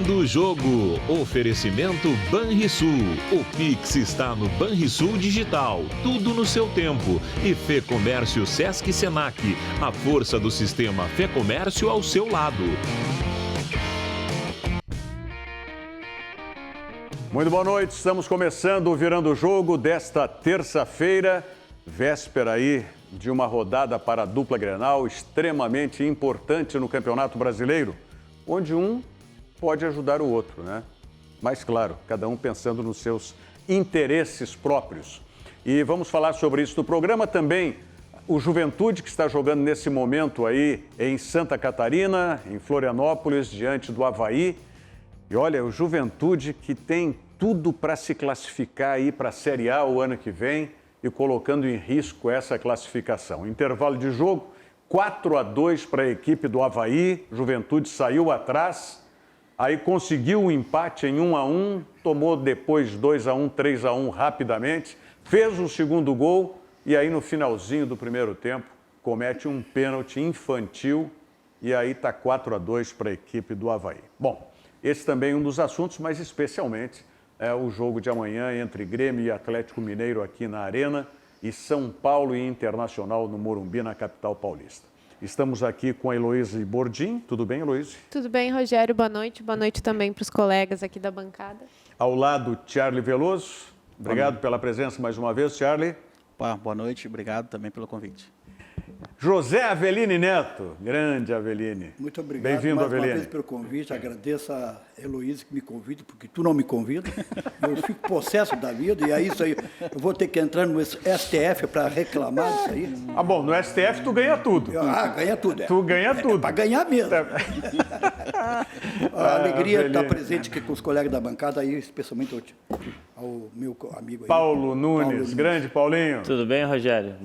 Virando o Jogo. Oferecimento Banrisul. O Pix está no Banrisul Digital. Tudo no seu tempo. E Fê Comércio Sesc Senac. A força do sistema Fê Comércio ao seu lado. Muito boa noite. Estamos começando o Virando o Jogo desta terça-feira. Véspera aí de uma rodada para a dupla Grenal extremamente importante no Campeonato Brasileiro, onde um pode ajudar o outro, né? Mas, claro, cada um pensando nos seus interesses próprios. E vamos falar sobre isso no programa também. O Juventude, que está jogando nesse momento aí em Santa Catarina, em Florianópolis, diante do Avaí. E olha, o Juventude que tem tudo para se classificar aí para a Série A o ano que vem e colocando em risco essa classificação. Intervalo de jogo, 4-2 para a equipe do Avaí. Juventude saiu atrás, aí conseguiu um empate em 1-1, tomou depois 2-1, 3-1 rapidamente, fez o segundo gol e aí no finalzinho do primeiro tempo comete um pênalti infantil e aí está 4-2 para a equipe do Avaí. Bom, esse também é um dos assuntos, mas especialmente é o jogo de amanhã entre Grêmio e Atlético Mineiro aqui na Arena e São Paulo e Internacional no Morumbi, na capital paulista. Estamos aqui com a Heloíse Bordim. Tudo bem, Heloíse? Tudo bem, Rogério. Boa noite. Boa noite também para os colegas aqui da bancada. Ao lado, Charlie Veloso. Obrigado pela presença mais uma vez, Charlie. Boa noite. Obrigado também pelo convite. José Aveline Neto, grande Aveline. Muito obrigado. Bem-vindo, Aveline. Mais uma vez pelo convite. Agradeço a Heloíse que me convida, porque tu não me convida. Eu fico possesso da vida e é isso aí. Eu vou ter que entrar no STF para reclamar disso aí. Ah, bom, no STF tu ganha tudo. Ganha tudo. Tu ganha tudo. Para ganhar mesmo. A alegria de estar presente aqui com os colegas da bancada, aí, especialmente ao meu amigo aí. Paulo Nunes, grande Paulinho. Tudo bem, Rogério?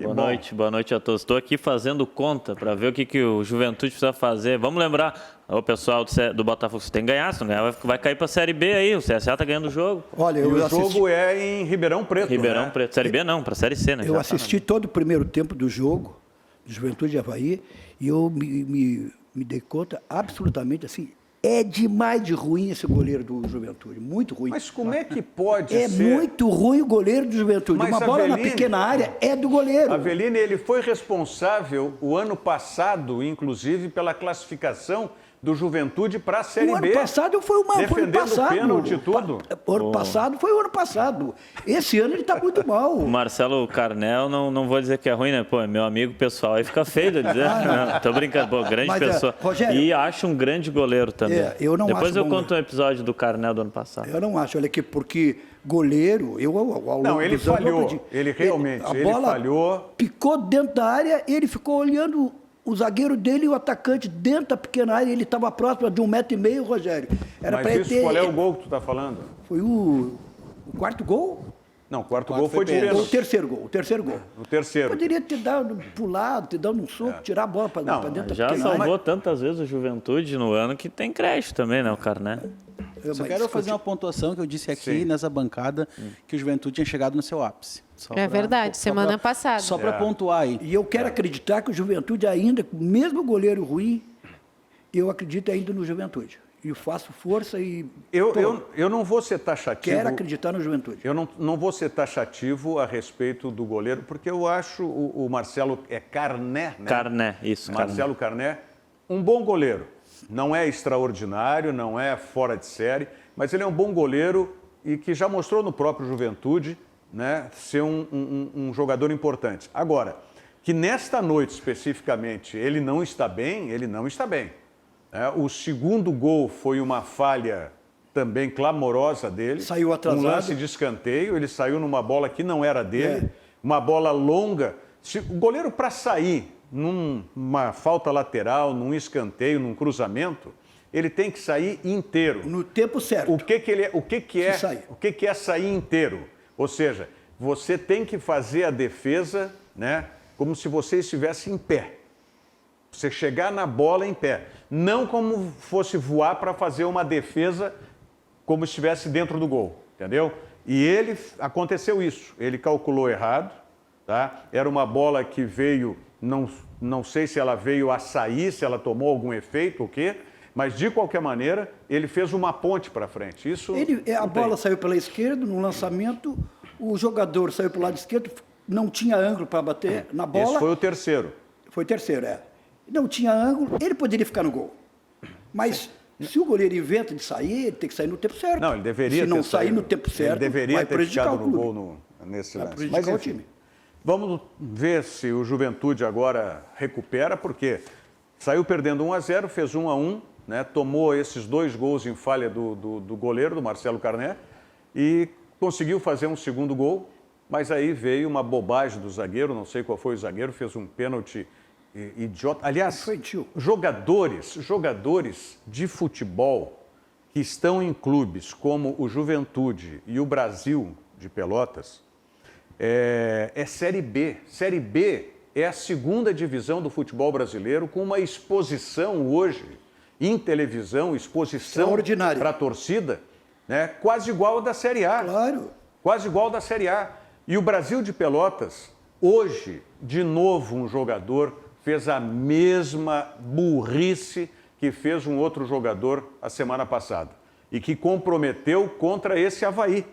Boa noite a todos. Estou aqui fazendo conta para ver o que o Juventude precisa fazer. Vamos lembrar, o pessoal do Botafogo, você tem que ganhar, se não ganhar vai cair para a Série B aí, o CSA está ganhando o jogo. Olha, o jogo é em Ribeirão Preto, Ribeirão Preto, Série B não, para a Série C, né? Eu assisti todo o primeiro tempo do jogo, de Juventude e Avaí, e eu me dei conta absolutamente assim, é demais de ruim esse goleiro do Juventude, muito ruim. Mas como é que pode ser? É muito ruim o goleiro do Juventude. Mas uma bola na pequena área é do goleiro. Aveline, ele foi responsável o ano passado, inclusive, pela classificação do Juventude para a Série B. O ano passado foi defendendo o pênalti e tudo. O ano passado foi o ano passado. Esse ano ele está muito mal. O Marcelo Carnel, não vou dizer que é ruim, né? Pô, é meu amigo pessoal, aí fica feio de dizer. Não, tô brincando, pô, grande pessoa. Rogério, e acho um grande goleiro também. Eu não Depois acho eu conto um episódio do Carnel do ano passado. Eu não acho, olha aqui, porque goleiro, ao não, ele falhou, ele realmente, ele falhou. Picou dentro da área, ele ficou olhando o zagueiro dele e o atacante dentro da pequena área, ele estava próximo de 1,5 m, Rogério. Era para ele ter... qual é o gol que tu está falando? Foi o quarto gol? Não, o quarto gol foi de pênalti. O terceiro gol. O terceiro. Poderia ter dado pro lado, ter dado um soco, tirar a bola para dentro da já pequena área. salvou tantas vezes o Juventude no ano que tem crédito também, né, o Carné? Só quero fazer uma pontuação que eu disse aqui nessa bancada, que o Juventude tinha chegado no seu ápice. Verdade, semana passada. Só para pontuar aí. E eu quero acreditar que o Juventude ainda, mesmo o goleiro ruim, eu acredito ainda no Juventude. E faço força e... Eu não vou ser taxativo... Quero acreditar no Juventude. Eu não vou ser taxativo a respeito do goleiro, porque eu acho o Marcelo... É Carné, né? Carné, isso. Marcelo Carné, um bom goleiro. Não é extraordinário, não é fora de série, mas ele é um bom goleiro e que já mostrou no próprio Juventude, né, ser um jogador importante. Agora, que nesta noite especificamente ele não está bem, o segundo gol foi uma falha também clamorosa dele. Saiu atrasado. Um lance de escanteio, ele saiu numa bola que não era dele, uma bola longa. O goleiro, para sair numa falta lateral, num escanteio, num cruzamento, ele tem que sair inteiro. No tempo certo. O que é sair inteiro? Ou seja, você tem que fazer a defesa, né, como se você estivesse em pé. Você chegar na bola em pé. Não como fosse voar para fazer uma defesa como se estivesse dentro do gol, entendeu? E aconteceu isso. Ele calculou errado, tá? Era uma bola que veio, não sei se ela veio a sair, se ela tomou algum efeito ou quê, Mas, de qualquer maneira, ele fez uma ponte para frente. Isso A bola saiu pela esquerda, no lançamento, o jogador saiu pelo lado esquerdo, não tinha ângulo para bater na bola. Esse foi o terceiro. Foi o terceiro, Não tinha ângulo, ele poderia ficar no gol. Mas se o goleiro inventa de sair, ele tem que sair no tempo certo. Não, ele deveria Se não ter sair saído. no tempo certo, ele deveria vai ter prejudicar ficado o no clube. gol nesse Vai lance. prejudicar Mas, o enfim, time. vamos ver se o Juventude agora recupera, porque saiu perdendo 1-0, fez 1-1, né, tomou esses 2 gols em falha do goleiro, do Marcelo Carné, e conseguiu fazer um segundo gol, mas aí veio uma bobagem do zagueiro, não sei qual foi o zagueiro, fez um pênalti idiota. Aliás, jogadores de futebol que estão em clubes como o Juventude e o Brasil de Pelotas, é Série B. Série B é a segunda divisão do futebol brasileiro, com uma exposição hoje em televisão, exposição para a torcida, né, quase igual a da Série A. Claro. Quase igual da Série A. E o Brasil de Pelotas, hoje, de novo, um jogador fez a mesma burrice que fez um outro jogador a semana passada e que comprometeu contra esse Avaí.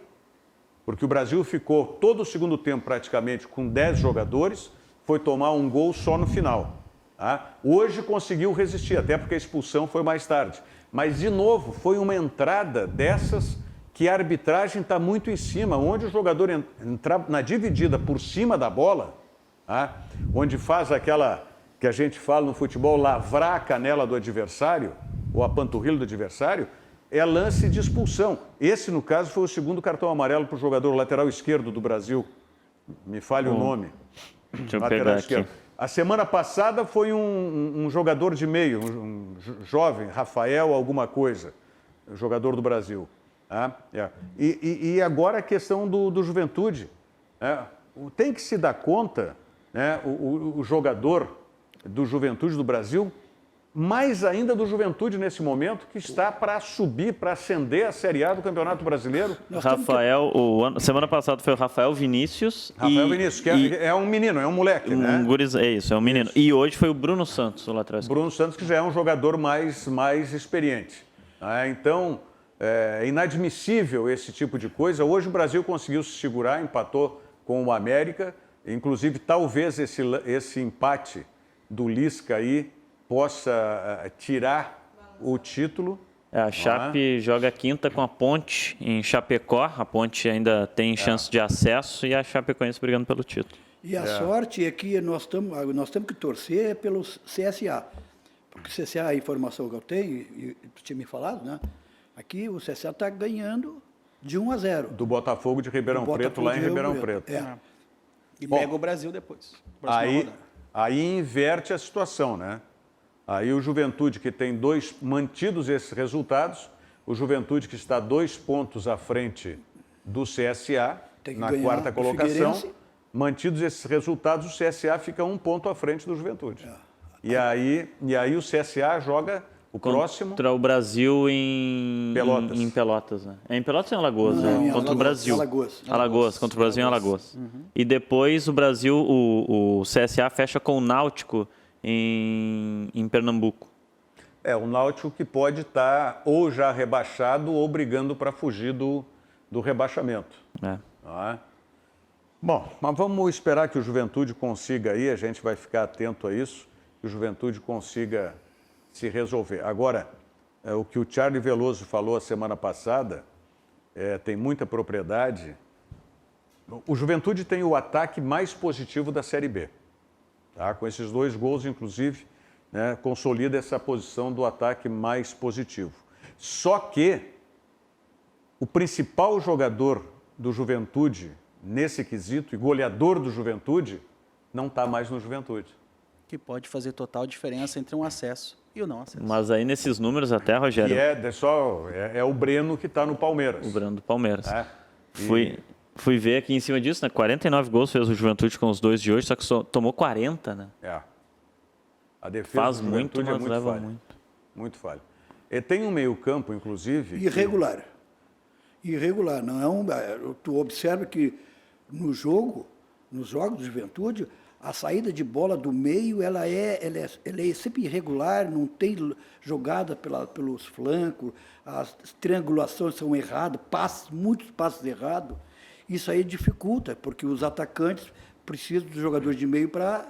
Porque o Brasil ficou todo o segundo tempo praticamente com 10 jogadores, foi tomar um gol só no final. Tá? Hoje conseguiu resistir, até porque a expulsão foi mais tarde. Mas, de novo, foi uma entrada dessas que a arbitragem está muito em cima, onde o jogador entra na dividida por cima da bola, tá? Onde faz aquela que a gente fala no futebol, lavrar a canela do adversário, ou a panturrilha do adversário, é lance de expulsão. Esse, no caso, foi o segundo cartão amarelo para o jogador lateral esquerdo do Brasil. Me falha o nome. Deixa eu Lateral pegar esquerdo. aqui. A semana passada foi um jogador de meio, um jovem, Rafael alguma coisa, jogador do Brasil. Tá? E agora a questão do Juventude. Né? Tem que se dar conta, né, o jogador do Juventude do Brasil, mais ainda do Juventude nesse momento, que está para subir, para ascender a Série A do Campeonato Brasileiro. Rafael, semana passada foi o Rafael Vinícius. Rafael Vinícius, que é um menino, é um moleque, né? É isso, é um menino. Isso. E hoje foi o Bruno Santos, o lateral esquerdo. Bruno Santos, que já é um jogador mais experiente. Então, é inadmissível esse tipo de coisa. Hoje o Brasil conseguiu se segurar, empatou com o América. Inclusive, talvez esse empate do Lisca aí possa tirar o título. A Chape joga quinta com a Ponte em Chapecó. A Ponte ainda tem chance de acesso e a Chapecoense brigando pelo título. E a sorte é que nós temos que torcer pelo CSA. Porque o CSA, a informação que eu tenho, e tu tinha me falado, né? Aqui o CSA está ganhando de 1-0. Do Botafogo de Ribeirão Preto, lá em Ribeirão Preto. E pega o Brasil depois. Aí inverte a situação, né? Aí o Juventude, que tem mantidos esses resultados, o Juventude que está 2 pontos à frente do CSA, na 4ª colocação, mantidos esses resultados, o CSA fica 1 ponto à frente do Juventude. E aí o CSA joga o próximo... Contra o Brasil em Pelotas, né? É em Pelotas ou em Alagoas? Não, contra o Brasil. Alagoas, contra o Brasil em Alagoas. E depois o Brasil, o CSA fecha com o Náutico em Pernambuco. O Náutico que pode estar ou já rebaixado ou brigando para fugir do rebaixamento. Bom, mas vamos esperar que o Juventude consiga aí, a gente vai ficar atento a isso, que o Juventude consiga se resolver. Agora, o que o Charlie Veloso falou a semana passada, tem muita propriedade. O Juventude tem o ataque mais positivo da Série B. Tá? Com esses 2 gols, inclusive, né, consolida essa posição do ataque mais positivo. Só que o principal jogador do Juventude, nesse quesito, e goleador do Juventude, não está mais no Juventude. Que pode fazer total diferença entre um acesso e o não acesso. Mas aí nesses números até, Rogério... É o Breno que está no Palmeiras. O Breno do Palmeiras. Fui ver aqui em cima disso, né? 49 gols fez o Juventude com os 2 de hoje, só que tomou 40, né? A defesa faz do Juventude muito, mas leva falha. muito. Muito falha. E tem um meio-campo, inclusive... Irregular. Não é tu observa que nos jogos do Juventude, A saída de bola do meio, ela é sempre irregular, não tem jogada pelos flancos, as triangulações são erradas, muitos passos errados. Isso aí dificulta, porque os atacantes precisam dos jogadores de meio para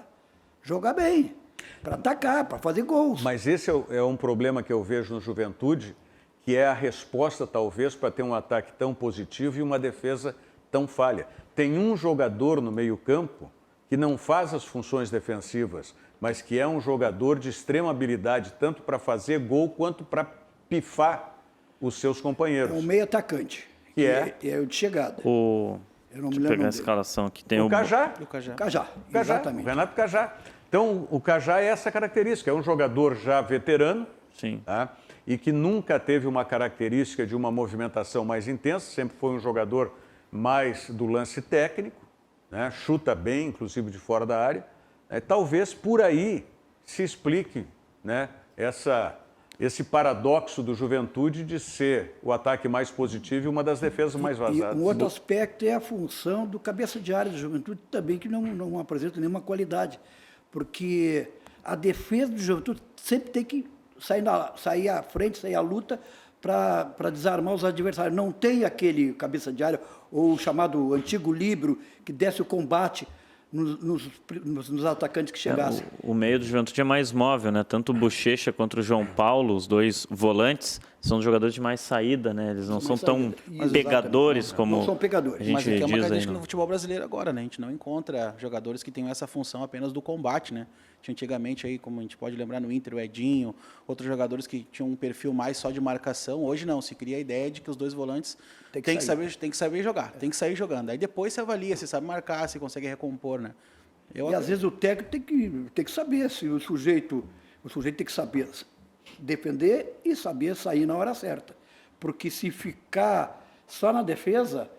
jogar bem, para atacar, para fazer gols. Mas esse é um problema que eu vejo no Juventude, que é a resposta, talvez, para ter um ataque tão positivo e uma defesa tão falha. Tem um jogador no meio-campo que não faz as funções defensivas, mas que é um jogador de extrema habilidade, tanto para fazer gol quanto para pifar os seus companheiros. É um meio atacante, que é o de chegada. Eu não me lembro pegar a escalação aqui. Tem o Cajá. Cajá, exatamente. O Renato Cajá. Então, o Cajá é essa característica, é um jogador já veterano. Sim. Tá? E que nunca teve uma característica de uma movimentação mais intensa, sempre foi um jogador mais do lance técnico, né? Chuta bem, inclusive de fora da área. Talvez por aí se explique, né, esse paradoxo do Juventude de ser o ataque mais positivo e uma das defesas mais vazadas. E um outro aspecto é a função do cabeça de área do Juventude também, que não apresenta nenhuma qualidade, porque a defesa do Juventude sempre tem que sair à frente, sair à luta para desarmar os adversários. Não tem aquele cabeça de área, ou o chamado antigo líbero, que desce o combate nos atacantes que chegassem. O meio do Juventude é mais móvel, né? Tanto o Bochecha quanto o João Paulo, os dois volantes, são jogadores de mais saída, né? Eles não são tão pegadores como não são pegadores. a gente Mas é uma diz aí. característica no futebol brasileiro agora, né? A gente não encontra jogadores que tenham essa função apenas do combate, né? Antigamente, aí, como a gente pode lembrar no Inter, o Edinho, outros jogadores que tinham um perfil mais só de marcação. Hoje não, se cria a ideia de que os dois volantes têm que saber jogar, tem que sair jogando. Aí depois você avalia, se sabe marcar, se consegue recompor, né? E às vezes o técnico tem que saber se o sujeito tem que saber defender e saber sair na hora certa. Porque se ficar só na defesa,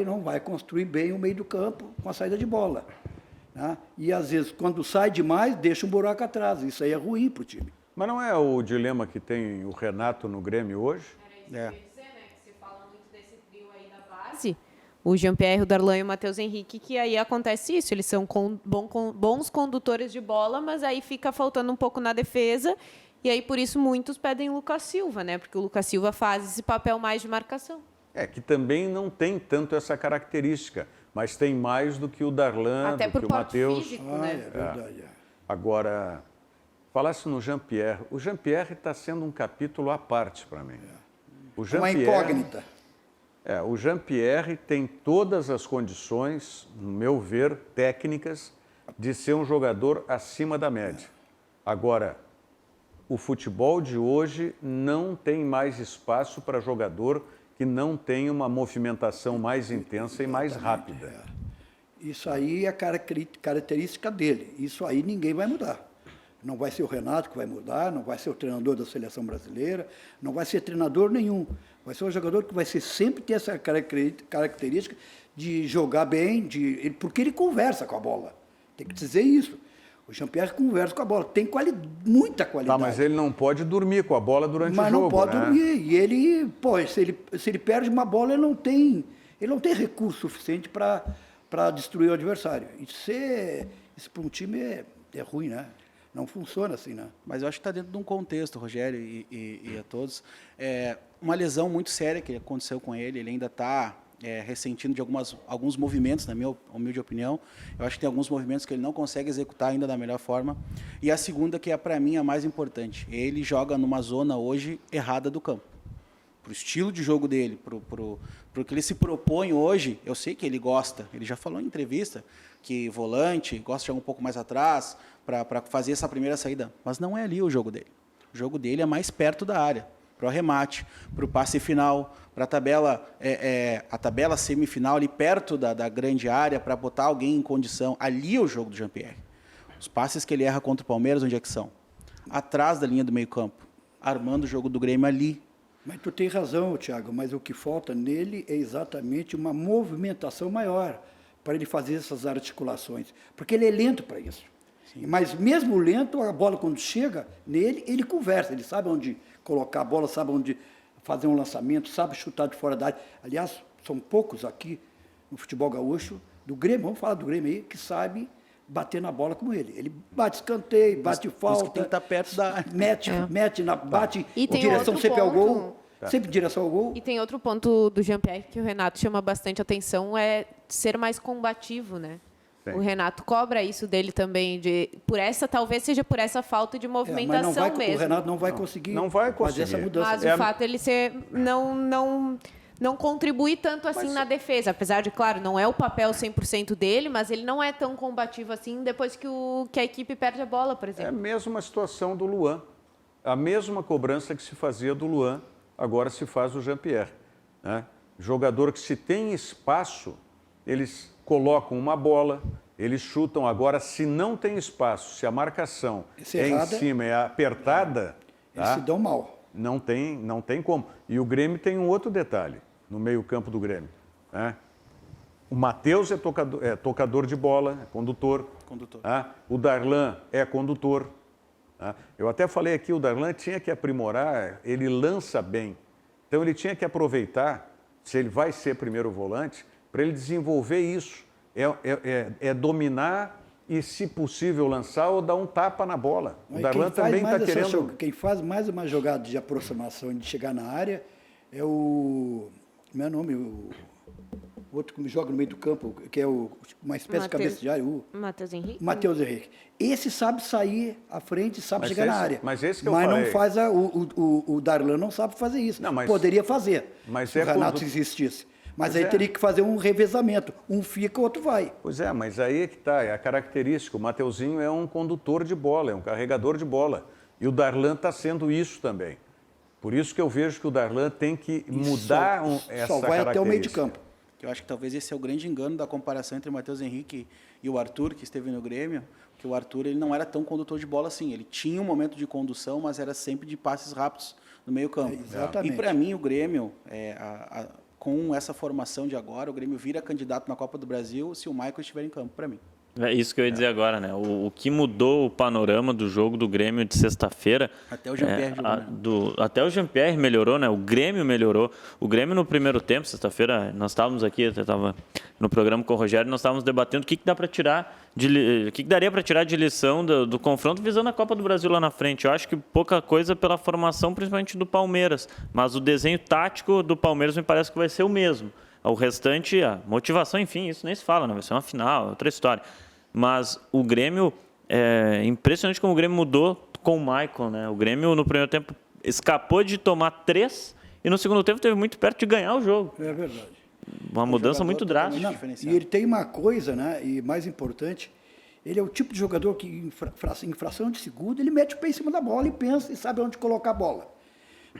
não vai construir bem o meio do campo com a saída de bola. Né? E às vezes, quando sai demais, deixa um buraco atrás. Isso aí é ruim para o time. Mas não é o dilema que tem o Renato no Grêmio hoje? Era isso que eu ia dizer, né? Que se fala muito desse trio aí da base, o Jean-Pierre, o Darlan e o Matheus Henrique, que aí acontece isso. Eles são bons condutores de bola, mas aí fica faltando um pouco na defesa. E aí, por isso, muitos pedem o Lucas Silva, né? Porque o Lucas Silva faz esse papel mais de marcação. Que também não tem tanto essa característica, mas tem mais do que o Darlan, Até do por que o porte Matheus. físico, né? É verdade. Agora, falasse no Jean-Pierre. O Jean-Pierre está sendo um capítulo à parte para mim. Uma incógnita. O Jean-Pierre tem todas as condições, no meu ver, técnicas, de ser um jogador acima da média. Agora, o futebol de hoje não tem mais espaço para jogador que não tem uma movimentação mais intensa e mais rápida. Isso aí é a característica dele. Isso aí ninguém vai mudar. Não vai ser o Renato que vai mudar, não vai ser o treinador da seleção brasileira, não vai ser treinador nenhum. Vai ser um jogador que vai sempre ter essa característica de jogar bem, porque ele conversa com a bola. Tem que dizer isso. O Jean-Pierre conversa com a bola, tem muita qualidade. Mas ele não pode dormir com a bola durante o jogo. Mas não pode dormir. E ele, se ele perde uma bola, ele não tem recurso suficiente para destruir o adversário. Isso para um time é ruim, né? Não funciona assim, né? Mas eu acho que está dentro de um contexto, Rogério e a todos. Uma lesão muito séria que aconteceu com ele, ele ainda está ressentindo de alguns movimentos, na minha humilde opinião. Eu acho que tem alguns movimentos que ele não consegue executar ainda da melhor forma. E a segunda, que é para mim a mais importante, ele joga numa zona hoje errada do campo. Para o estilo de jogo dele, para o que ele se propõe hoje, eu sei que ele gosta, ele já falou em entrevista que volante, gosta de jogar um pouco mais atrás, para fazer essa primeira saída, mas não é ali o jogo dele. O jogo dele é mais perto da área, para o arremate, para o passe final, para a tabela semifinal ali perto da grande área, para botar alguém em condição. Ali é o jogo do Jean-Pierre. Os passes que ele erra contra o Palmeiras, onde é que são? Atrás da linha do meio campo, armando o jogo do Grêmio ali. Mas tu tem razão, Thiago, mas o que falta nele é exatamente uma movimentação maior para ele fazer essas articulações, porque ele é lento para isso. Sim. Mas mesmo lento, a bola quando chega nele, ele conversa, ele sabe onde colocar a bola, sabe onde fazer um lançamento, sabe chutar de fora da área. Aliás, são poucos aqui no futebol gaúcho, do Grêmio, vamos falar do Grêmio aí, que sabe bater na bola como ele. Ele bate escanteio, bate falta. Isso que tem que estar perto da... Mete, bate E tem direção outro sempre ao ponto. gol. Sempre direção ao gol. E tem outro ponto do Jean-Pierre que o Renato chama bastante atenção, é ser mais combativo, né? Sim. O Renato cobra isso dele também, talvez seja por essa falta de movimentação mas mesmo. o Renato não vai conseguir Não vai fazer conseguir. essa mudança. Mas o fato ele ser não contribuir tanto assim na defesa, apesar de, claro, não é o papel 100% dele, mas ele não é tão combativo assim depois que a equipe perde a bola, por É a exemplo. mesma situação do Luan. A mesma cobrança que se fazia do Luan, agora se faz do Jean-Pierre. Né? Jogador que, se tem espaço, eles colocam uma bola, eles chutam. Agora, se não tem espaço, se a marcação é em cima, é apertada, Eles se dão mal. não tem como. E o Grêmio tem um outro detalhe no meio-campo do Grêmio. Né? O Matheus é tocador de bola, é condutor. O Darlan é condutor. Eu até falei aqui, o Darlan tinha que aprimorar, ele lança bem. Então ele tinha que aproveitar, se ele vai ser primeiro volante, para ele desenvolver isso. É dominar e, se possível, lançar ou dar um tapa na bola. O Darlan também está querendo... Quem faz mais uma jogada de aproximação, de chegar na área, é o... Meu nome, o outro que joga no meio do campo, que é uma espécie de cabeça de área, o Matheus Henrique. Matheus Henrique. Esse sabe sair à frente, sabe chegar na área. Mas esse que eu não falei. faz o Darlan não sabe fazer isso. Não, mas... Poderia fazer, Mas se o Renato existisse. Mas Pois aí é. teria que fazer um revezamento. Um fica, o outro vai. Pois é, mas aí é que está, é a característica. O Mateuzinho é um condutor de bola, é um carregador de bola. E o Darlan está sendo isso também. Por isso que eu vejo que o Darlan tem que mudar essa Só vai até o meio de característica. campo. Eu acho que talvez esse é o grande engano da comparação entre o Matheus Henrique e o Arthur, que esteve no Grêmio, que o Arthur ele não era tão condutor de bola assim. Ele tinha um momento de condução, mas era sempre de passes rápidos no meio campo. Exatamente. E para mim o Grêmio, com essa formação de agora, o Grêmio vira candidato na Copa do Brasil se o Michael estiver em campo, para mim. É isso que eu ia dizer agora, né? O que mudou o panorama do jogo do Grêmio de sexta-feira... Até o Jean-Pierre jogou, né? Até o Jean-Pierre melhorou, né? O Grêmio melhorou. O Grêmio no primeiro tempo, sexta-feira, nós estávamos aqui, eu estava no programa com o Rogério, nós estávamos debatendo o que dá para tirar o que daria para tirar de lição do confronto visando a Copa do Brasil lá na frente. Eu acho que pouca coisa pela formação, principalmente do Palmeiras, mas o desenho tático do Palmeiras me parece que vai ser o mesmo. O restante, a motivação, enfim, isso nem se fala, né? Vai ser uma final, outra história. Mas o Grêmio, é impressionante como o Grêmio mudou com o Michael, né? O Grêmio, no primeiro tempo, escapou de tomar 3 e no segundo tempo teve muito perto de ganhar o jogo. É verdade. Uma mudança muito drástica. Não, e ele tem uma coisa, né? E mais importante, ele é o tipo de jogador que, em fração de segundo, ele mete o pé em cima da bola e pensa e sabe onde colocar a bola.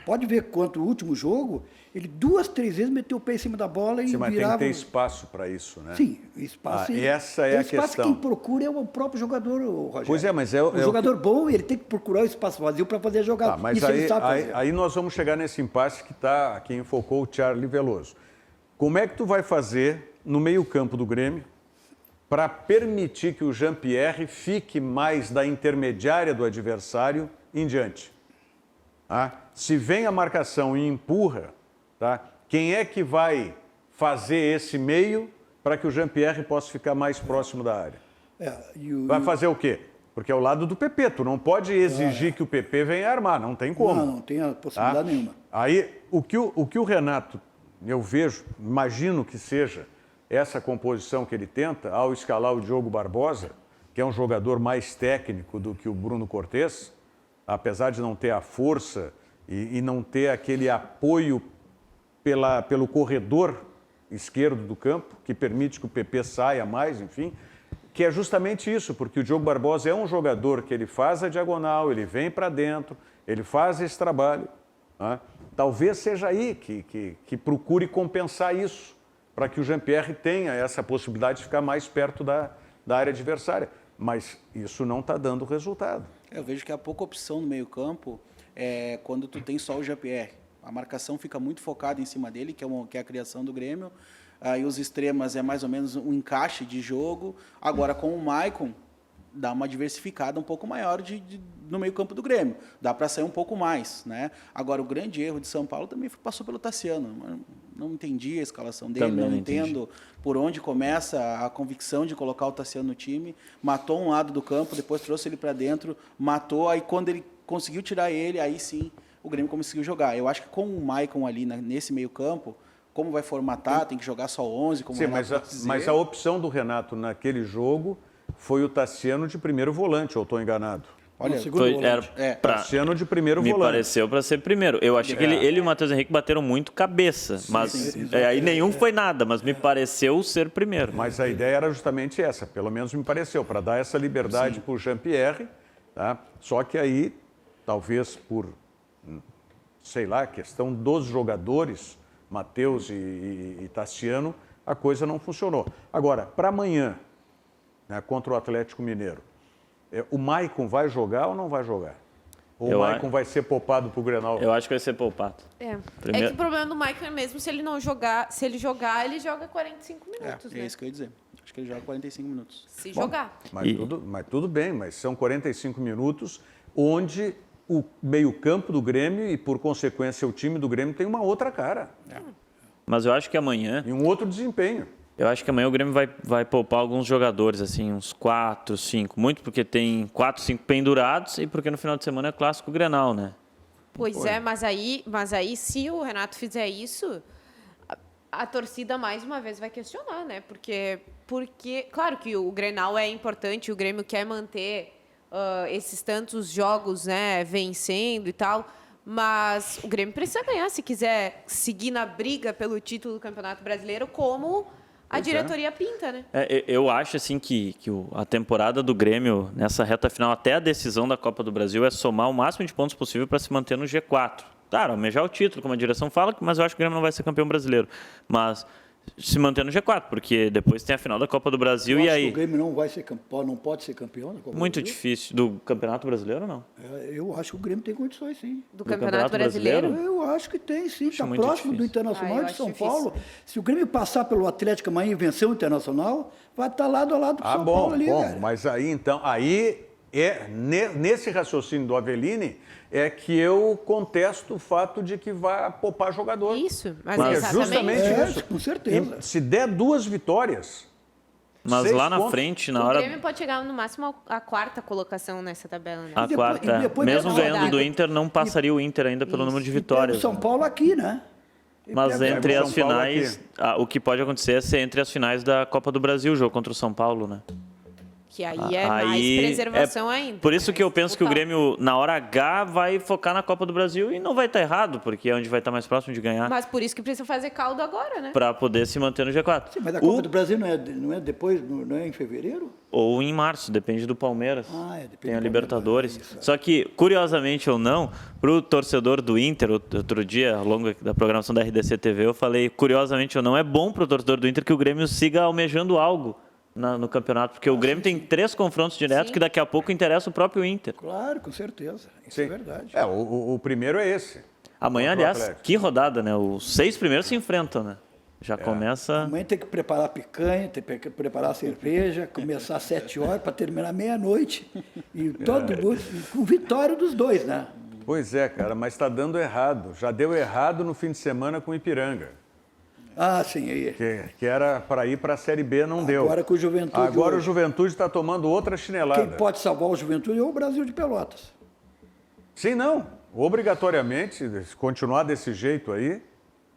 Pode ver quanto o último jogo, ele 2, 3 vezes meteu o pé em cima da bola e Sim, mas virava... tem que ter espaço para isso, né? Sim, espaço. Essa é a espaço questão. Quem procura é o próprio jogador, Rogério. Pois é, mas o jogador bom, ele tem que procurar o espaço vazio para fazer a jogada. Tá, mas isso ele sabe fazer. aí nós vamos chegar nesse impasse que enfocou o Charlie Veloso. Como é que tu vai fazer no meio-campo do Grêmio para permitir que o Jean-Pierre fique mais da intermediária do adversário em diante? Se vem a marcação e empurra, tá? Quem é que vai fazer esse meio para que o Jean-Pierre possa ficar mais próximo da área? Vai fazer o quê? Porque é o lado do PP. Tu não pode exigir que o PP venha armar, não tem como. Não tem a possibilidade nenhuma. Aí, o que o Renato, eu vejo, imagino que seja essa composição que ele tenta ao escalar o Diogo Barbosa, que é um jogador mais técnico do que o Bruno Cortez, apesar de não ter a força e não ter aquele apoio pelo corredor esquerdo do campo, que permite que o PP saia mais, enfim, que é justamente isso, porque o Diogo Barbosa é um jogador que ele faz a diagonal, ele vem para dentro, ele faz esse trabalho. Né? Talvez seja aí que procure compensar isso, para que o Jean-Pierre tenha essa possibilidade de ficar mais perto da área adversária. Mas isso não está dando resultado. Eu vejo que há pouca opção no meio-campo quando tu tem só o Jean-Pierre. A marcação fica muito focada em cima dele, que é a criação do Grêmio. Aí os extremas é mais ou menos um encaixe de jogo. Agora, com o Maicon, dá uma diversificada um pouco maior no meio-campo do Grêmio. Dá para sair um pouco mais, né? Agora, o grande erro de São Paulo também passou pelo Tassiano. não entendi a escalação dele, Também não não entendi. entendo por onde começa a convicção de colocar o Tassiano no time. Matou um lado do campo, depois trouxe ele para dentro, matou, aí quando ele conseguiu tirar ele, aí sim o Grêmio conseguiu jogar. Eu acho que com o Maicon ali nesse meio campo, como vai formatar, tem que jogar só 11, como Sim, o Renato vai dizer. mas a opção do Renato naquele jogo foi o Tassiano de primeiro volante, ou estou enganado? Olha, segundo volante. Tassiano de primeiro Me volante. pareceu para ser primeiro. Eu achei que ele e o Matheus Henrique bateram muito cabeça, mas aí nenhum foi nada, mas me pareceu ser primeiro. Mas a ideia era justamente essa, pelo menos me pareceu, para dar essa liberdade para o Jean-Pierre, tá? Só que aí, talvez por, sei lá, questão dos jogadores, Matheus e Tassiano, a coisa não funcionou. Agora, para amanhã, né, contra o Atlético Mineiro, o Maicon vai jogar ou não vai jogar? Ou o Maicon vai ser poupado para o Grenal? Eu acho que vai ser poupado. É Primeiro- que o problema do Michael é mesmo se ele não jogar, se ele jogar, ele joga 45 minutos, É né? isso que eu ia dizer. Acho que ele joga 45 minutos. Se jogar. Mas tudo bem, mas são 45 minutos onde o meio-campo do Grêmio e, por consequência, o time do Grêmio tem uma outra cara Mas eu acho que amanhã e um outro desempenho. Eu acho que amanhã o Grêmio vai poupar alguns jogadores, assim, uns 4, 5. Muito porque tem 4, 5 pendurados e porque no final de semana é clássico Grenal, né? Pois é, mas aí se o Renato fizer isso, a torcida mais uma vez vai questionar, né? Porque, claro que o Grenal é importante, o Grêmio quer manter esses tantos jogos, né, vencendo e tal, mas o Grêmio precisa ganhar se quiser seguir na briga pelo título do Campeonato Brasileiro, como a diretoria pinta, né? Eu acho assim que a temporada do Grêmio, nessa reta final, até a decisão da Copa do Brasil, é somar o máximo de pontos possível para se manter no G4. Claro, almejar o título, como a direção fala, mas eu acho que o Grêmio não vai ser campeão brasileiro. Mas se manter no G4, porque depois tem a final da Copa do Brasil Eu e acho que aí... o Grêmio não vai ser campeão, não pode ser campeão da Copa do Muito Brasil. difícil. Do Campeonato Brasileiro, não? Eu acho que o Grêmio tem condições, sim. Do Campeonato Campeonato Brasileiro. Brasileiro? Eu acho que tem, sim. Está muito próximo do difícil. Internacional Eu de acho São difícil. Paulo. Se o Grêmio passar pelo Atlético amanhã e vencer o Internacional, vai estar lado a lado com o São Paulo ali, cara. Mas aí então, nesse raciocínio do Avelini, é que eu contesto o fato de que vai poupar jogador. Isso, mas Porque é exatamente justamente isso. Com certeza. E se der 2 vitórias, Mas 6 lá na pontos, frente, na O hora... Grêmio pode chegar no máximo a quarta colocação nessa tabela, né? A E depois- quarta, e depois mesmo dessa ganhando rodada- do Inter, não passaria o Inter ainda pelo número de E pega vitórias. o São Paulo aqui, né? E Mas pega- entre São as Paulo finais, o que pode acontecer é ser entre as finais da Copa do Brasil, o jogo contra o São Paulo, né? Que aí é mais preservação ainda. Por isso que eu mais penso que o disputar. Grêmio, na hora H, vai focar na Copa do Brasil e não vai estar errado, porque é onde vai estar mais próximo de ganhar, Mas por isso que precisa fazer caldo agora, né? para poder se manter no G4. Sim, mas a Copa do Brasil não é depois, não é em fevereiro? Ou em março, depende do Palmeiras. Depende Tem a do Libertadores. Palmeiras, isso, é. Só que, curiosamente ou não, para o torcedor do Inter, outro dia, ao longo da programação da RDC TV, eu falei, curiosamente ou não, é bom para o torcedor do Inter que o Grêmio siga almejando algo no campeonato, porque o Grêmio tem 3 confrontos diretos que daqui a pouco interessa o próprio Inter. Claro, com certeza. Isso sim. é verdade. O primeiro é esse. Amanhã, Contra o aliás, Atlético. que rodada, né? Os 6 primeiros se enfrentam, né? Já começa... Amanhã tem que preparar picanha, tem que preparar cerveja, começar às 7 horas para terminar meia-noite. E todo mundo, com vitória dos dois, né? Pois é, cara, mas está dando errado. Já deu errado no fim de semana com o Ipiranga, Sim, aí. que era para ir para a Série B, não deu. Agora com o Juventude. Agora o hoje, Juventude está tomando outra chinelada. quem pode salvar o Juventude é o Brasil de Pelotas. Sim, não. Obrigatoriamente, se continuar desse jeito aí,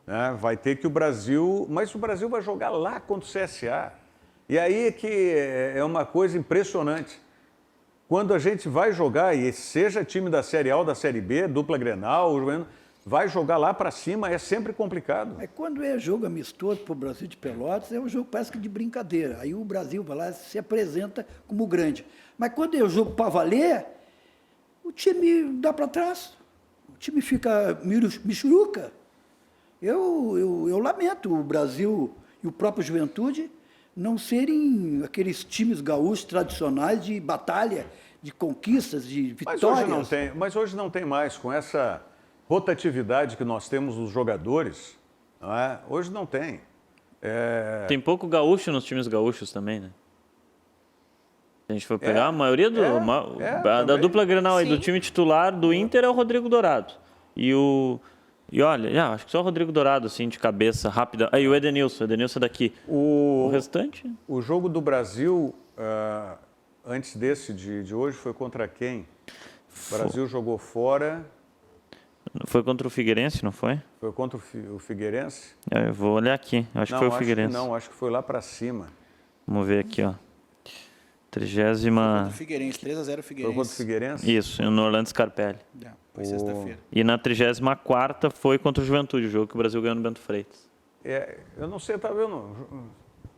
né, vai ter que o Brasil... Mas o Brasil vai jogar lá contra o CSA. E aí é que é uma coisa impressionante. Quando a gente vai jogar, e seja time da Série A ou da Série B, dupla Grenal, vai jogar lá para cima, é sempre complicado. Mas quando é jogo amistoso para o Brasil de Pelotas, é um jogo parece que de brincadeira. Aí o Brasil vai lá e se apresenta como grande. Mas quando é o jogo para valer, o time dá para trás. O time fica michuruca. Eu lamento o Brasil e o próprio Juventude não serem aqueles times gaúchos tradicionais de batalha, de conquistas, de Mas vitórias. hoje não tem mais, com essa rotatividade que nós temos nos jogadores, não é? Hoje não tem. Tem pouco gaúcho nos times gaúchos também, né? Se a gente for pegar, a maioria da também. dupla Grenal aí, do Sim. time titular do Inter é o Rodrigo Dourado. E E olha, acho que só o Rodrigo Dourado, assim, de cabeça, rápida. Aí o Edenilson daqui. O restante... O jogo do Brasil, antes desse de hoje, foi contra quem? O Brasil jogou fora. Foi contra o Figueirense, não foi? Foi contra o Figueirense? Eu vou olhar aqui. Acho que foi o Figueirense. Não, acho que foi lá para cima. Vamos ver aqui, ó. 30ª... Contra o Figueirense, 3-0 Figueirense. Foi contra o Figueirense? Isso, no Orlando Scarpelli. Foi sexta-feira. E na 34ª foi contra o Juventude, o jogo que o Brasil ganhou no Bento Freitas. Eu não sei, tá vendo?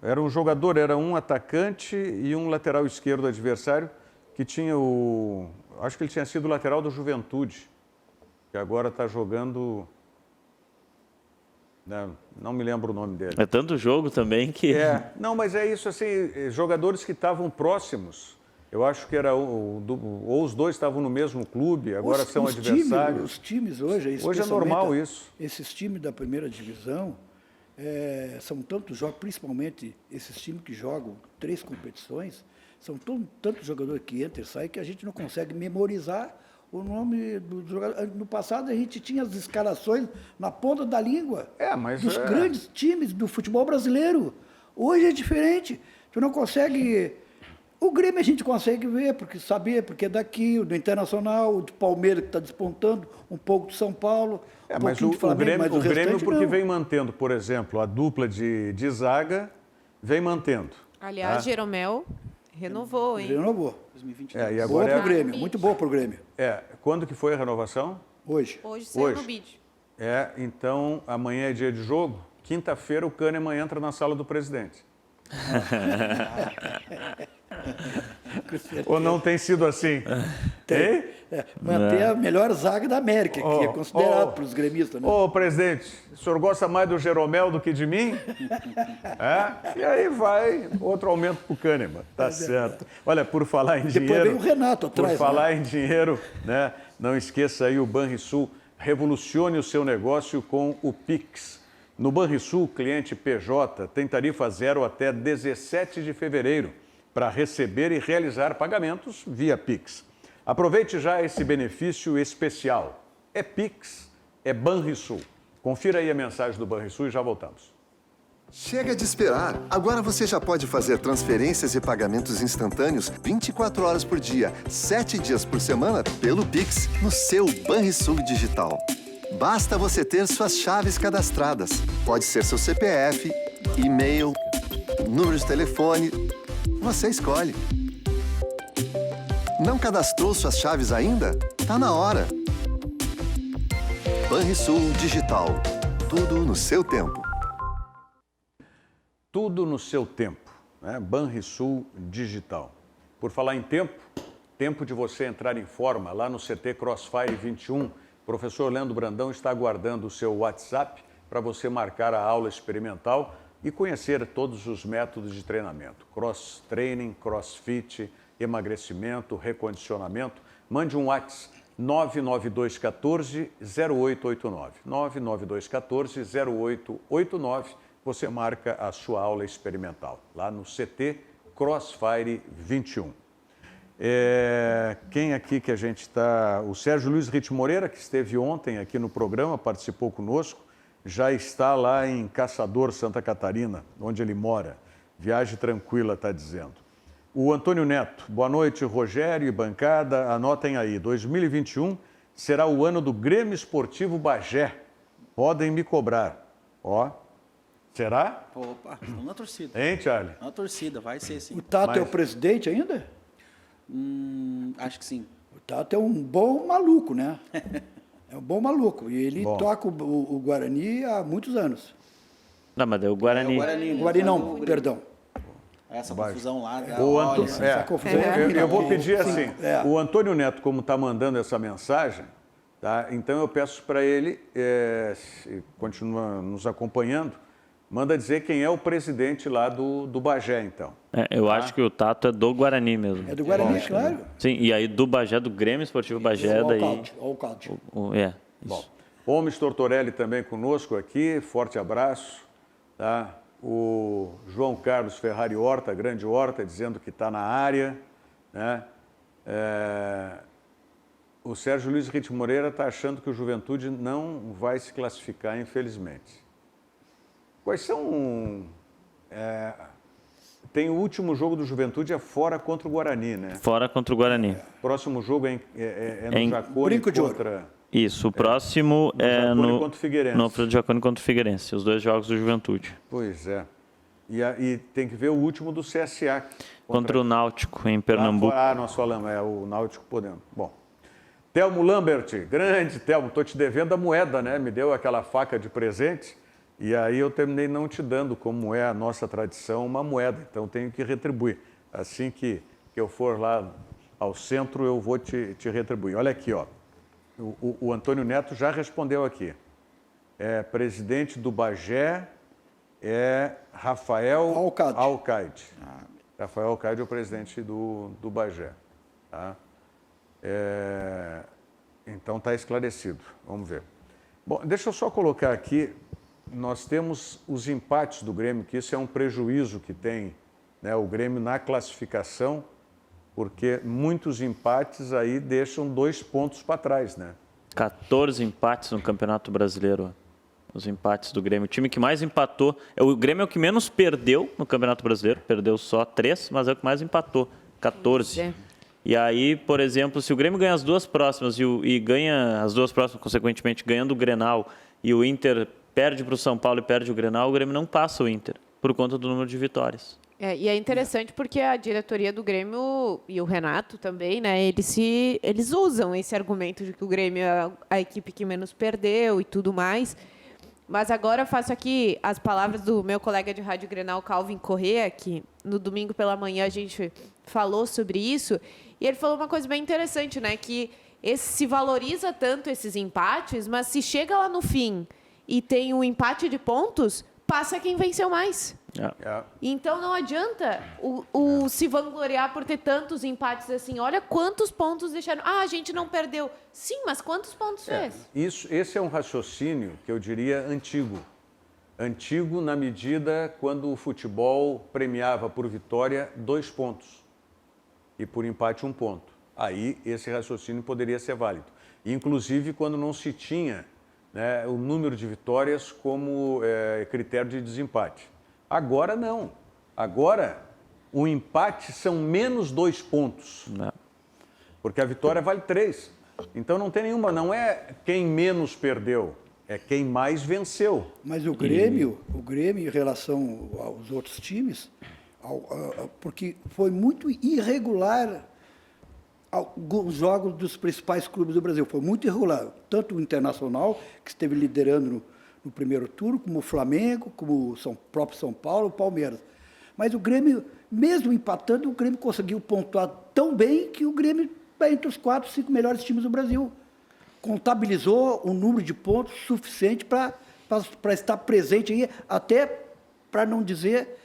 Era um jogador, era um atacante e um lateral esquerdo adversário que tinha acho que ele tinha sido o lateral do Juventude, que agora está jogando... Não me lembro o nome dele. É tanto jogo também que... Não, mas é isso, assim, jogadores que estavam próximos. Eu acho que era ou os dois estavam no mesmo clube, agora são adversários. Os times hoje... Hoje é normal isso. Esses times da primeira divisão são tantos jogos, principalmente esses times que jogam 3 competições, são tantos jogadores que entram e saem que a gente não consegue memorizar o nome do jogador. No passado a gente tinha as escalações na ponta da língua dos grandes times do futebol brasileiro. Hoje é diferente. Tu não consegue... O Grêmio a gente consegue ver, porque é daqui, o do Internacional, o de Palmeiras que está despontando, um pouco de São Paulo, mas pouquinho de Flamengo, o Grêmio porque não. vem mantendo, por exemplo, a dupla de zaga vem mantendo. Aliás, Jeromel renovou, hein? Renovou. 2022. E agora Boa pro Grêmio, muito boa pro Grêmio. Quando que foi a renovação? Hoje. Hoje saiu no bid. Então amanhã é dia de jogo. Quinta-feira o Kahneman entra na sala do presidente. Ou não tem sido assim? Tem. Manter a melhor zaga da América, que é considerado para os gremistas. Né? Ô, presidente, o senhor gosta mais do Jeromel do que de mim? E aí vai outro aumento para o Kahneman, tá certo. Olha, por falar em dinheiro... Depois vem o Renato atrás. Por falar em dinheiro, né? Não esqueça aí o Banrisul, revolucione o seu negócio com o Pix. No Banrisul, cliente PJ tem tarifa zero até 17 de fevereiro para receber e realizar pagamentos via Pix. Aproveite já esse benefício especial. É Pix, é Banrisul. Confira aí a mensagem do Banrisul e já voltamos. Chega de esperar! Agora você já pode fazer transferências e pagamentos instantâneos 24 horas por dia, 7 dias por semana pelo Pix no seu Banrisul Digital. Basta você ter suas chaves cadastradas. Pode ser seu CPF, e-mail, número de telefone. Você escolhe. Não cadastrou suas chaves ainda? Tá na hora. Banrisul Digital. Tudo no seu tempo. Tudo no seu tempo, né? Banrisul Digital. Por falar em tempo, tempo de você entrar em forma lá no CT Crossfire 21. O professor Leandro Brandão está aguardando o seu WhatsApp para você marcar a aula experimental e conhecer todos os métodos de treinamento. Cross training, crossfit, emagrecimento, recondicionamento. Mande um WhatsApp 99214 0889. 99214 0889. Você marca a sua aula experimental lá no CT Crossfire 21. Quem aqui que a gente está... O Sérgio Luiz Ritmo Moreira, que esteve ontem aqui no programa, participou conosco, já está lá em Caçador, Santa Catarina, onde ele mora. Viagem tranquila, está dizendo. O Antônio Neto, boa noite, Rogério e bancada, anotem aí, 2021 será o ano do Grêmio Esportivo Bagé. Podem me cobrar. Será? Opa, estamos na torcida. Hein, Charlie? Na torcida, vai ser sim. O Tato é o presidente ainda? Acho que sim. O Tato é um bom maluco, né? É um bom maluco. E ele toca o Guarani há muitos anos. Não, mas daí o Guarani... Guarani não, perdão. Essa confusão lá. Essa confusão eu vou pedir assim, o Antônio Neto, como está mandando essa mensagem, tá? Então eu peço para ele, se continua nos acompanhando, manda dizer quem é o presidente lá do Bagé, então. eu acho que o Tato é do Guarani mesmo. É do Guarani, claro. Sim, e aí do Bagé, do Grêmio Esportivo Bagé, daí... O Alcalde. Bom, Holmes Tortorelli também conosco aqui, forte abraço. Tá? O João Carlos Ferrari Horta, grande Horta, dizendo que está na área. Né? O Sérgio Luiz Ritmo Moreira está achando que o Juventude não vai se classificar, infelizmente. Quais são... Tem o último jogo do Juventude, é fora contra o Guarani, né? Fora contra o Guarani. Próximo jogo é no Jacone Brinco de Ouro. contra... Isso, o próximo é Jacone contra o Figueirense. no Alfredo Jacone contra o Figueirense, os 2 jogos do Juventude. Pois é. E tem que ver o último do CSA. Contra o Náutico, em Pernambuco. Nós falamos, o Náutico podendo. Bom. Telmo Lambert, grande Telmo, estou te devendo a moeda, né? Me deu aquela faca de presente e aí eu terminei não te dando, como é a nossa tradição, uma moeda. Então tenho que retribuir. Assim que eu for lá ao centro, eu vou te retribuir. Olha aqui, ó. O Antônio Neto já respondeu aqui. É presidente do Bagé, é Rafael Alcaide. Rafael Alcaide é o presidente do Bagé. Tá? Então está esclarecido. Vamos ver. Bom, deixa eu só colocar aqui. Nós temos os empates do Grêmio, que isso é um prejuízo que tem, né, o Grêmio na classificação, porque muitos empates aí deixam 2 pontos para trás, né? 14 empates no Campeonato Brasileiro. Os empates do Grêmio. O time que mais empatou. O Grêmio é o que menos perdeu no Campeonato Brasileiro. Perdeu só 3, mas é o que mais empatou. 14. É. E aí, por exemplo, se o Grêmio ganha as 2 próximas e ganha as 2 próximas, consequentemente, ganhando o Grenal, e o Inter perde para o São Paulo e perde o Grenal, o Grêmio não passa o Inter, por conta do número de vitórias. E é interessante porque a diretoria do Grêmio e o Renato também, né? Eles usam esse argumento de que o Grêmio é a equipe que menos perdeu e tudo mais. Mas agora eu faço aqui as palavras do meu colega de Rádio Grenal, Calvin Corrêa, que no domingo pela manhã a gente falou sobre isso. E ele falou uma coisa bem interessante, né? Que se valoriza tanto esses empates, mas se chega lá no fim e tem um empate de pontos, passa quem venceu mais. Então não adianta se vangloriar por ter tantos empates assim. Olha quantos pontos deixaram. A gente não perdeu. Sim, mas quantos pontos fez? Esse é um raciocínio que eu diria antigo. Antigo na medida quando o futebol premiava por vitória 2 pontos e por empate 1 ponto. Aí esse raciocínio poderia ser válido. Inclusive quando não se tinha, né, o número de vitórias como critério de desempate. Agora não. Agora o empate são menos 2 pontos. Não. Porque a vitória vale 3. Então não tem nenhuma, não é quem menos perdeu, é quem mais venceu. Mas o Grêmio em relação aos outros times, porque foi muito irregular alguns jogos dos principais clubes do Brasil. Foi muito irregular. Tanto o Internacional, que esteve liderando no primeiro turno, como o Flamengo, como o próprio São Paulo, o Palmeiras. Mas o Grêmio, mesmo empatando, o Grêmio conseguiu pontuar tão bem que o Grêmio está entre os 4, 5 melhores times do Brasil. Contabilizou um número de pontos suficiente para estar presente aí, até para não dizer,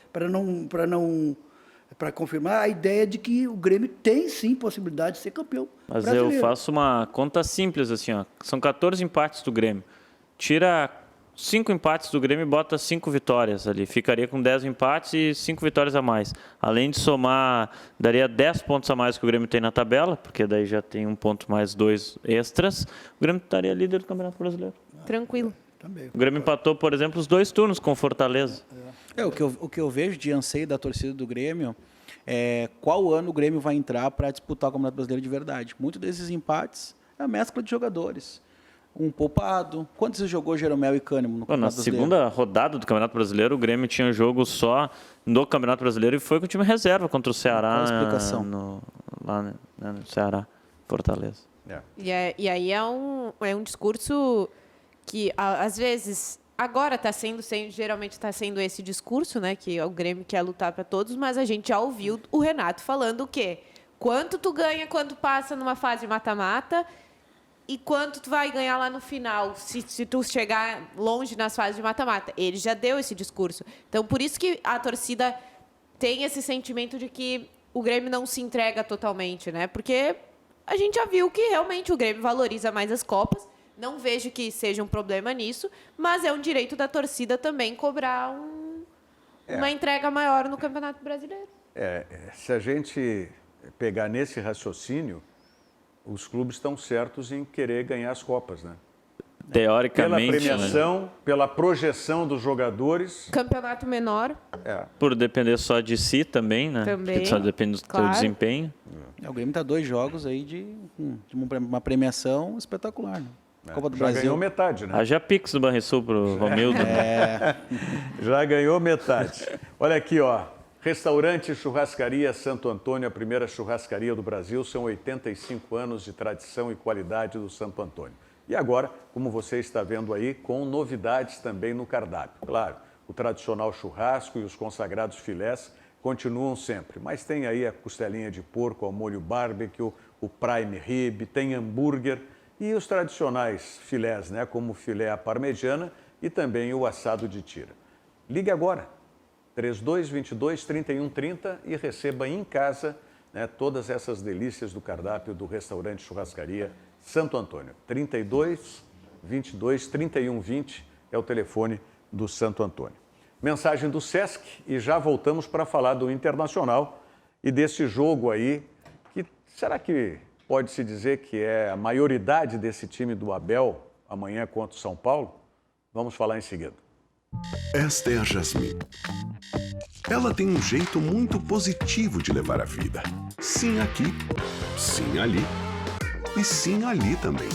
para confirmar a ideia de que o Grêmio tem sim possibilidade de ser campeão brasileiro. Eu faço uma conta simples assim, ó. São 14 empates do Grêmio. Tira 5 empates do Grêmio e bota 5 vitórias ali. Ficaria com 10 empates e 5 vitórias a mais. Além de somar, daria 10 pontos a mais que o Grêmio tem na tabela, porque daí já tem 1 ponto mais 2 extras. O Grêmio estaria líder do Campeonato Brasileiro. Tranquilo. Também. O Grêmio empatou, por exemplo, os 2 turnos com o Fortaleza. O que eu vejo de anseio da torcida do Grêmio é qual ano o Grêmio vai entrar para disputar o Campeonato Brasileiro de verdade. Muitos desses empates é a mescla de jogadores. Um poupado. Quantos você jogou Jeromel e Cânimo no Campeonato Brasileiro? Na segunda rodada do Campeonato Brasileiro, o Grêmio tinha jogo só no Campeonato Brasileiro e foi com o time reserva contra o Ceará. Qual a explicação? Lá no Ceará, Fortaleza. E aí é um discurso que, às vezes, agora está sendo, geralmente está sendo esse discurso, né, que o Grêmio quer lutar para todos, mas a gente já ouviu o Renato falando o quê? Quanto tu ganha quando passa numa fase mata-mata e quanto tu vai ganhar lá no final, se tu chegar longe nas fases de mata-mata. Ele já deu esse discurso. Então, por isso que a torcida tem esse sentimento de que o Grêmio não se entrega totalmente, né? Porque a gente já viu que realmente o Grêmio valoriza mais as Copas. Não vejo que seja um problema nisso, mas é um direito da torcida também cobrar uma entrega maior no Campeonato Brasileiro. Se a gente pegar nesse raciocínio, os clubes estão certos em querer ganhar as Copas, né? Teoricamente, pela premiação, pela projeção dos jogadores. Campeonato menor. Por depender só de si também, né? Também, Porque só depende do teu claro. desempenho. O Grêmio está 2 jogos aí de uma premiação espetacular, né? Copa do Já Brasil. ganhou metade, né? Haja Pix do Banrisul pro Romildo. Já ganhou metade. Olha aqui, ó. Restaurante Churrascaria Santo Antônio, a primeira churrascaria do Brasil. São 85 anos de tradição e qualidade do Santo Antônio. E agora, como você está vendo aí, com novidades também no cardápio. Claro, o tradicional churrasco e os consagrados filés continuam sempre. Mas tem aí a costelinha de porco ao molho barbecue, o prime rib, tem hambúrguer e os tradicionais filés, né, como o filé à parmegiana e também o assado de tira. Ligue agora, 3222-3130 e receba em casa, né, todas essas delícias do cardápio do restaurante Churrascaria Santo Antônio. 3222-3120 é o telefone do Santo Antônio. Mensagem do Sesc e já voltamos para falar do Internacional e desse jogo aí, que será que pode-se dizer que é a maioridade desse time do Abel amanhã contra o São Paulo? Vamos falar em seguida. Esta é a Jasmine. Ela tem um jeito muito positivo de levar a vida. Sim aqui, sim ali e sim ali também.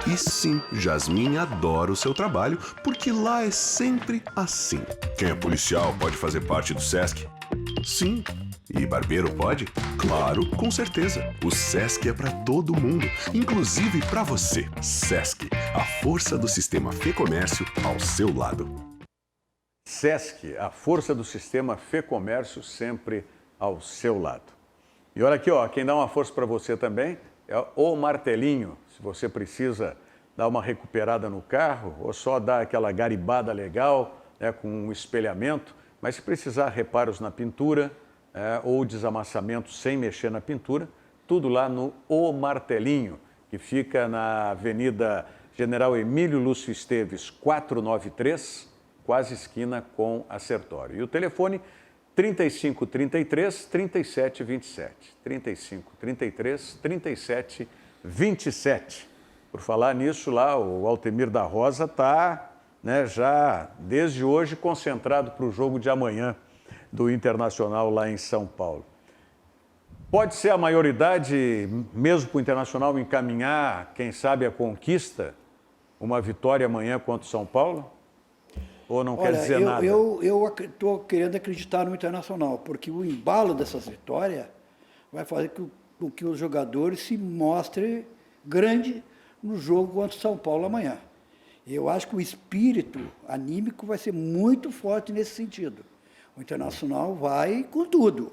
E sim, Jasmine adora o seu trabalho porque lá é sempre assim. Quem é policial pode fazer parte do Sesc? Sim. E barbeiro pode? Claro, com certeza. O Sesc é para todo mundo, inclusive para você. Sesc, a força do sistema Fê Comércio ao seu lado. Sesc, a força do sistema Fê Comércio sempre ao seu lado. E olha aqui, ó, quem dá uma força para você também é o Martelinho. Se você precisa dar uma recuperada no carro ou só dar aquela garibada legal, né, com um espelhamento, mas se precisar reparos na pintura ou desamassamento sem mexer na pintura, tudo lá no O Martelinho, que fica na Avenida General Emílio Lúcio Esteves, 493, quase esquina com a Sertório. E o telefone 3533-3727. 3533-3727. Por falar nisso, lá o Altemir da Rosa está, né, já desde hoje concentrado para o jogo de amanhã do Internacional lá em São Paulo. Pode ser a maioridade, mesmo para o Internacional encaminhar, quem sabe, a conquista, uma vitória amanhã contra o São Paulo? Ou não quer dizer nada? Eu estou querendo acreditar no Internacional, porque o embalo dessas vitórias vai fazer com que os jogadores se mostrem grande no jogo contra o São Paulo amanhã. Eu acho que o espírito anímico vai ser muito forte nesse sentido. O Internacional vai com tudo.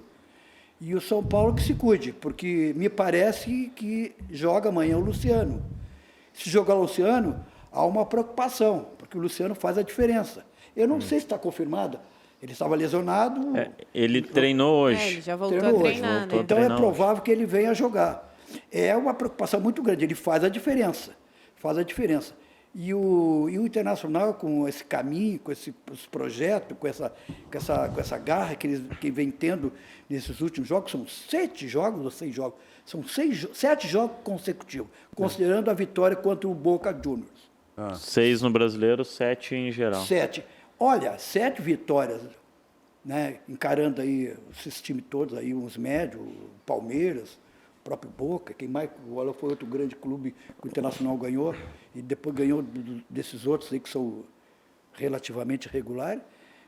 E o São Paulo que se cuide, porque me parece que joga amanhã o Luciano. Se jogar o Luciano, há uma preocupação, porque o Luciano faz a diferença. Eu não sei se está confirmado. Ele estava lesionado. Ele treinou hoje. Ele já voltou a treinar, né? Então é provável que ele venha jogar. É uma preocupação muito grande. Ele faz a diferença. Faz a diferença. E o Internacional, com esse caminho, com os projetos, com essa garra que vem tendo nesses últimos jogos, são 7 jogos ou 6 jogos? São 7 jogos consecutivos, considerando a vitória contra o Boca Juniors. 6 no Brasileiro, 7 em geral. 7. Olha, 7 vitórias, né, encarando aí esses times todos, aí, uns médios, o Palmeiras, o próprio Boca, quem mais foi outro grande clube que o Internacional ganhou, e depois ganhou desses outros aí que são relativamente regulares.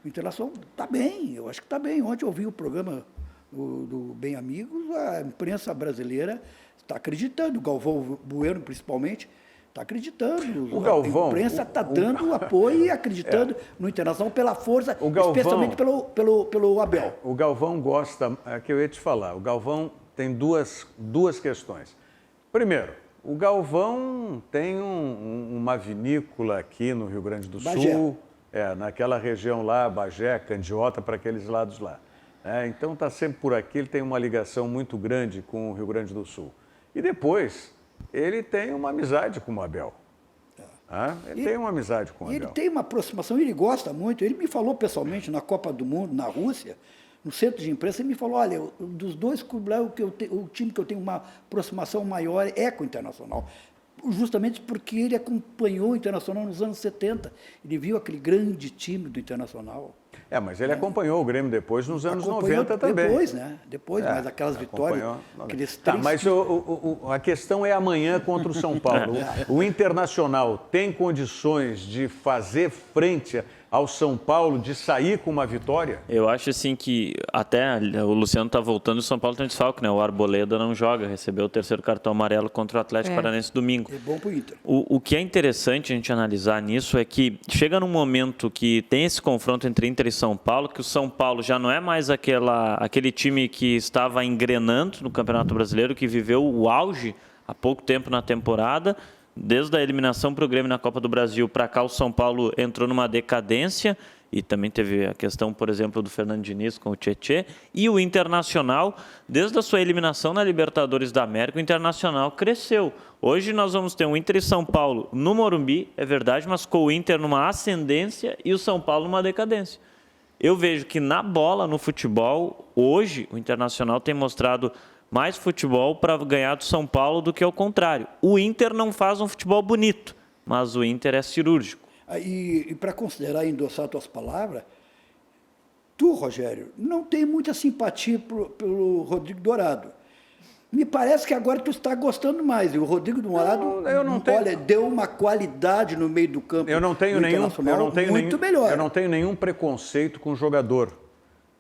O Internacional está bem, eu acho que está bem. Ontem eu ouvi o programa do Bem Amigos, a imprensa brasileira está acreditando, o Galvão Bueno principalmente, está acreditando. O Galvão, a imprensa está dando apoio e acreditando no Internacional pela força, especialmente pelo Abel. O Galvão gosta, é que eu ia te falar, o Galvão tem duas questões. Primeiro, o Galvão tem uma vinícola aqui no Rio Grande do Sul, naquela região lá, Bagé, Candiota, para aqueles lados lá. Então está sempre por aqui, ele tem uma ligação muito grande com o Rio Grande do Sul. E depois, ele tem uma amizade com o Abel. Ele tem uma amizade com o Abel. Ele tem uma aproximação, ele gosta muito. Ele me falou pessoalmente na Copa do Mundo, na Rússia, no centro de imprensa e me falou, olha, dos dois clubes lá, o time que eu tenho uma aproximação maior é com o Internacional. Justamente porque ele acompanhou o Internacional nos anos 70. Ele viu aquele grande time do Internacional. Mas ele acompanhou o Grêmio depois nos anos Acompanhou 90 também. Depois, né? Depois, mas aquelas vitórias, aqueles três... Mas a questão é amanhã contra o São Paulo. O Internacional tem condições de fazer frente ao São Paulo, de sair com uma vitória? Eu acho assim que até o Luciano está voltando, o São Paulo tem desfalque, né? O Arboleda não joga, recebeu o terceiro cartão amarelo contra o Atlético Paranaense domingo. É bom pro Inter. O que é interessante a gente analisar nisso é que chega num momento que tem esse confronto entre Inter e São Paulo, que o São Paulo já não é mais aquele time que estava engrenando no Campeonato Brasileiro, que viveu o auge há pouco tempo na temporada. Desde a eliminação para o Grêmio na Copa do Brasil para cá, o São Paulo entrou numa decadência e também teve a questão, por exemplo, do Fernando Diniz com o Tietê. E o Internacional, desde a sua eliminação na Libertadores da América, o Internacional cresceu. Hoje nós vamos ter um Inter e São Paulo no Morumbi, é verdade, mas com o Inter numa ascendência e o São Paulo numa decadência. Eu vejo que na bola, no futebol, hoje o Internacional tem mostrado mais futebol para ganhar do São Paulo do que ao contrário. O Inter não faz um futebol bonito, mas o Inter é cirúrgico. E para considerar e endossar tuas palavras, tu, Rogério, não tem muita simpatia pelo Rodrigo Dourado. Me parece que agora tu está gostando mais. E o Rodrigo Dourado, olha, deu uma qualidade no meio do campo. Eu não tenho nenhum preconceito com o jogador,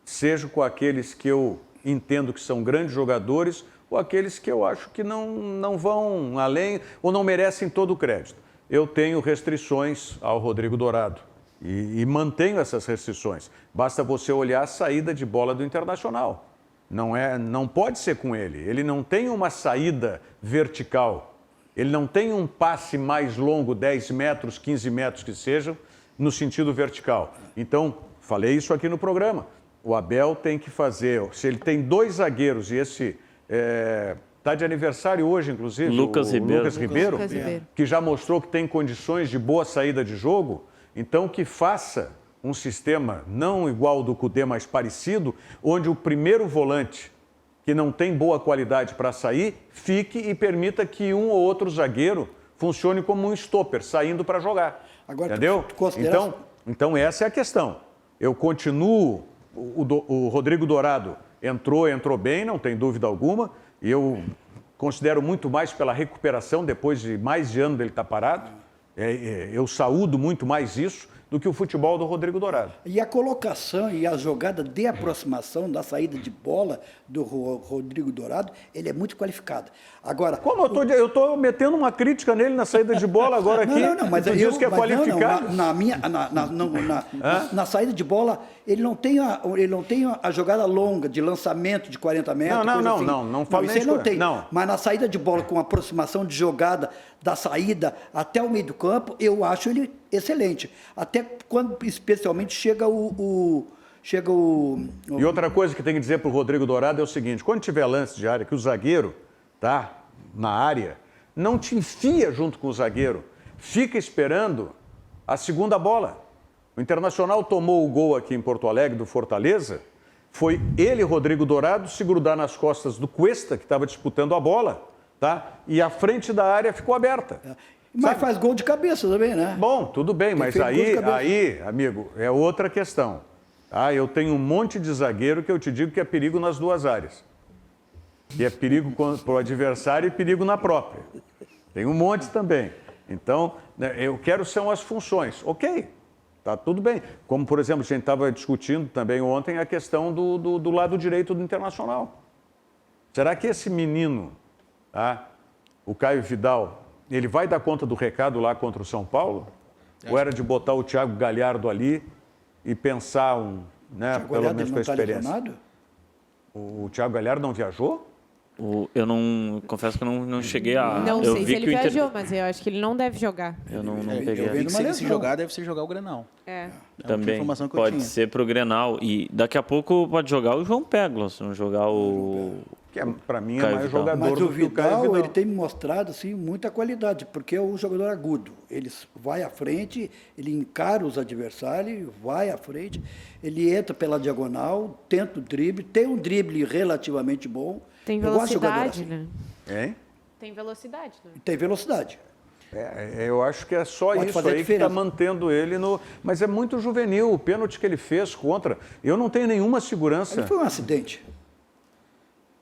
seja com aqueles que eu entendo que são grandes jogadores ou aqueles que eu acho que não vão além ou não merecem todo o crédito. Eu tenho restrições ao Rodrigo Dourado e mantenho essas restrições. Basta você olhar a saída de bola do Internacional. Não pode ser com ele. Ele não tem uma saída vertical. Ele não tem um passe mais longo, 10 metros, 15 metros que sejam, no sentido vertical. Então, falei isso aqui no programa. O Abel tem que fazer, se ele tem dois zagueiros e esse está de aniversário hoje, inclusive, Lucas Ribeiro, que já mostrou que tem condições de boa saída de jogo, então que faça um sistema não igual ao do Cudê, mas parecido, onde o primeiro volante, que não tem boa qualidade para sair, fique e permita que um ou outro zagueiro funcione como um stopper, saindo para jogar. Agora, entendeu? Então essa é a questão. Eu continuo... O Rodrigo Dourado entrou bem, não tem dúvida alguma, e eu considero muito mais pela recuperação depois de mais de ano dele estar parado. Eu saúdo muito mais isso do que o futebol do Rodrigo Dourado. E a colocação e a jogada de aproximação da saída de bola do Rodrigo Dourado, ele é muito qualificado. Agora, como eu estou metendo uma crítica nele na saída de bola agora aqui? Não, mas tu diz que é qualificado. Na saída de bola, ele não tem a jogada longa de lançamento de 40 metros. Não falo isso ele não tem. Não. Mas na saída de bola, com aproximação de jogada da saída até o meio do campo, eu acho ele excelente. Até quando, especialmente, chega o... E outra coisa que tem que dizer para o Rodrigo Dourado é o seguinte, quando tiver lance de área, que o zagueiro tá na área, não te enfia junto com o zagueiro, fica esperando a segunda bola. O Internacional tomou o gol aqui em Porto Alegre do Fortaleza, foi ele, Rodrigo Dourado, se grudar nas costas do Cuesta, que estava disputando a bola, tá? E a frente da área ficou aberta. Mas faz gol de cabeça também, né? Bom, tudo bem, mas aí, amigo, é outra questão. Eu tenho um monte de zagueiro que eu te digo que é perigo nas duas áreas. Que é perigo para o adversário e perigo na própria. Tem um monte também. Então, eu quero são as funções. Ok, tá tudo bem. Como, por exemplo, a gente estava discutindo também ontem a questão do lado direito do Internacional. Será que esse menino, o Caio Vidal, ele vai dar conta do recado lá contra o São Paulo? Ou era de botar o Thiago Galhardo ali e pensar pelo menos com a experiência? O Thiago Galhardo não viajou? Eu confesso que eu não cheguei a... Não sei se ele viajou, mas eu acho que ele não deve jogar. Eu não peguei. Se ele se jogar, deve ser jogar o Grenal. Também pode ser pro Grenal. E daqui a pouco pode jogar o João Peglo, se não jogar que para mim é Caio mais Vidal. jogador Mas do o que o Caio Vidal, Vidal. ele tem mostrado assim, muita qualidade, porque é um jogador agudo. Ele vai à frente, ele encara os adversários, vai à frente, ele entra pela diagonal, tenta o drible, tem um drible relativamente bom. Tem Eu gosto de jogador velocidade, assim. né? Hein? Tem velocidade, né? Tem velocidade. Eu acho que é só Pode isso fazer aí que está diferença. mantendo ele no... Mas é muito juvenil, o pênalti que ele fez contra. Eu não tenho nenhuma segurança. Ele foi um acidente.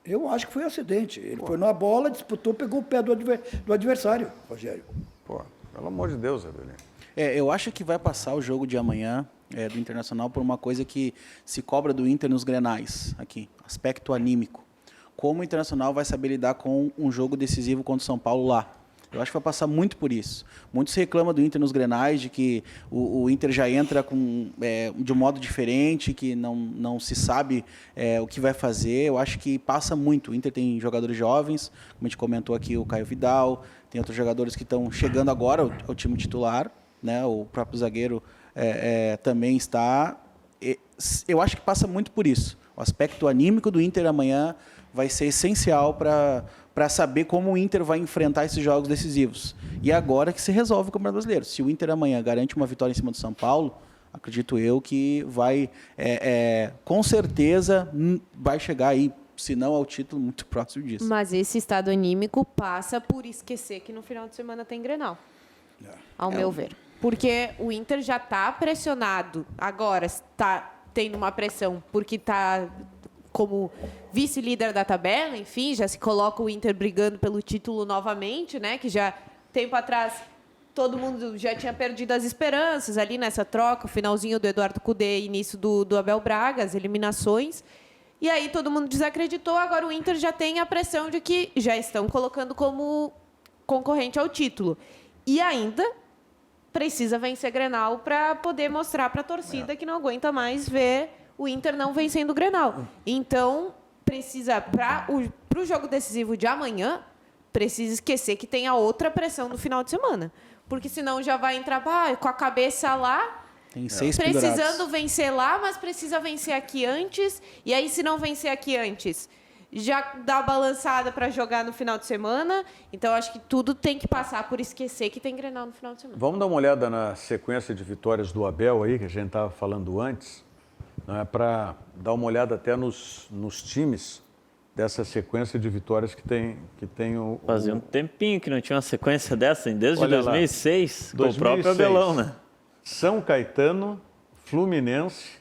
Eu acho que foi um acidente. Ele foi numa bola, disputou, pegou o pé do adversário, Rogério. Pô, pelo amor de Deus, Adelino. Eu acho que vai passar o jogo de amanhã do Internacional por uma coisa que se cobra do Inter nos Grenais, aqui, aspecto anímico. Como o Internacional vai saber lidar com um jogo decisivo contra o São Paulo lá. Eu acho que vai passar muito por isso. Muitos reclamam do Inter nos Grenais, de que o Inter já entra de um modo diferente, que não se sabe o que vai fazer. Eu acho que passa muito. O Inter tem jogadores jovens, como a gente comentou aqui, o Caio Vidal, tem outros jogadores que estão chegando agora ao time titular, né? O próprio zagueiro também está. Eu acho que passa muito por isso. O aspecto anímico do Inter amanhã vai ser essencial para saber como o Inter vai enfrentar esses jogos decisivos. E agora que se resolve o Campeonato Brasileiro. Se o Inter amanhã garante uma vitória em cima do São Paulo, acredito eu que vai, com certeza, vai chegar aí, se não ao título, muito próximo disso. Mas esse estado anímico passa por esquecer que no final de semana tem Grenal, ao meu ver. Porque o Inter já está pressionado, agora está tendo uma pressão, porque está como vice-líder da tabela, enfim, já se coloca o Inter brigando pelo título novamente, né? Que já, tempo atrás, todo mundo já tinha perdido as esperanças ali nessa troca, o finalzinho do Eduardo Cudê, início do Abel Braga, as eliminações. E aí todo mundo desacreditou, agora o Inter já tem a pressão de que já estão colocando como concorrente ao título. E ainda precisa vencer Grenal para poder mostrar para a torcida que não aguenta mais ver o Inter não vencendo o Grenal. Então, precisa, para o jogo decisivo de amanhã, precisa esquecer que tem a outra pressão no final de semana. Porque senão já vai entrar com a cabeça lá, Tem 6 precisando pendurados. vencer lá, mas precisa vencer aqui antes. E aí, se não vencer aqui antes, já dá a balançada para jogar no final de semana. Então, acho que tudo tem que passar por esquecer que tem Grenal no final de semana. Vamos dar uma olhada na sequência de vitórias do Abel aí, que a gente estava falando antes, né, para dar uma olhada até nos times dessa sequência de vitórias que tem o... Fazia um tempinho que não tinha uma sequência dessa, hein? Desde Olha lá. 2006, com o 2006. próprio Abelão, né? São Caetano, Fluminense,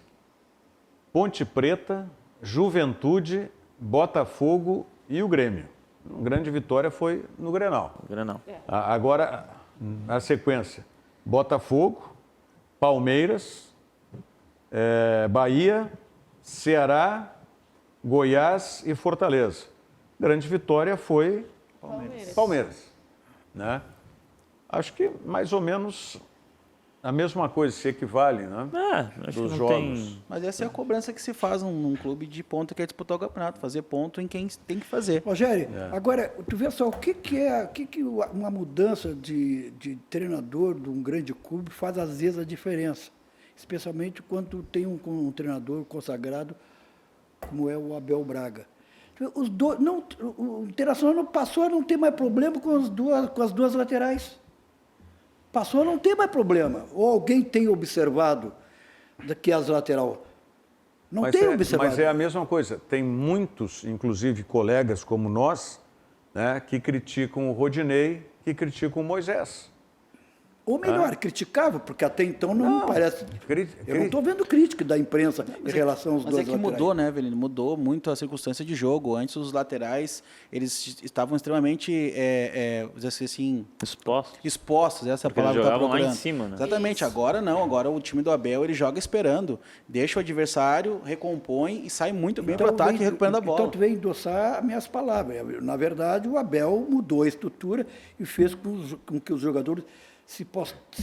Ponte Preta, Juventude, Botafogo e o Grêmio. Uma grande vitória foi no Grenal. Grenal. Agora, a sequência: Botafogo, Palmeiras, Bahia, Ceará, Goiás e Fortaleza. Grande vitória foi Palmeiras. Né? Acho que mais ou menos a mesma coisa, se equivale, né? Acho dos que não jogos. tem... Mas essa é a cobrança que se faz num clube de ponta que é disputar o campeonato, fazer ponto em quem tem que fazer. Rogério, agora, tu vê só, o que uma mudança de treinador de um grande clube faz às vezes a diferença? Especialmente quando tem um treinador consagrado como é o Abel Braga. O Internacional não passou a não ter mais problema com as duas laterais. Passou a não ter mais problema. Ou alguém tem observado que as lateral não tem observado. Mas é a mesma coisa. Tem muitos, inclusive colegas como nós, né, que criticam o Rodinei, que criticam o Moisés. Ou melhor, criticava, porque até então não me parece. Eu não estou vendo crítica da imprensa em relação aos Mas dois é que laterais. mudou, né, Avelino? Mudou muito a circunstância de jogo. Antes, os laterais, eles estavam extremamente, vamos dizer assim, expostos. Essa é a Porque palavra eles que eu jogavam lá em procurando. cima, né? Exatamente. Agora não. Agora o time do Abel, ele joga esperando. Deixa o adversário, recompõe e sai muito bem para o ataque, recuperando a bola. Então, tu vem endossar as minhas palavras. Na verdade, o Abel mudou a estrutura e fez com que os jogadores se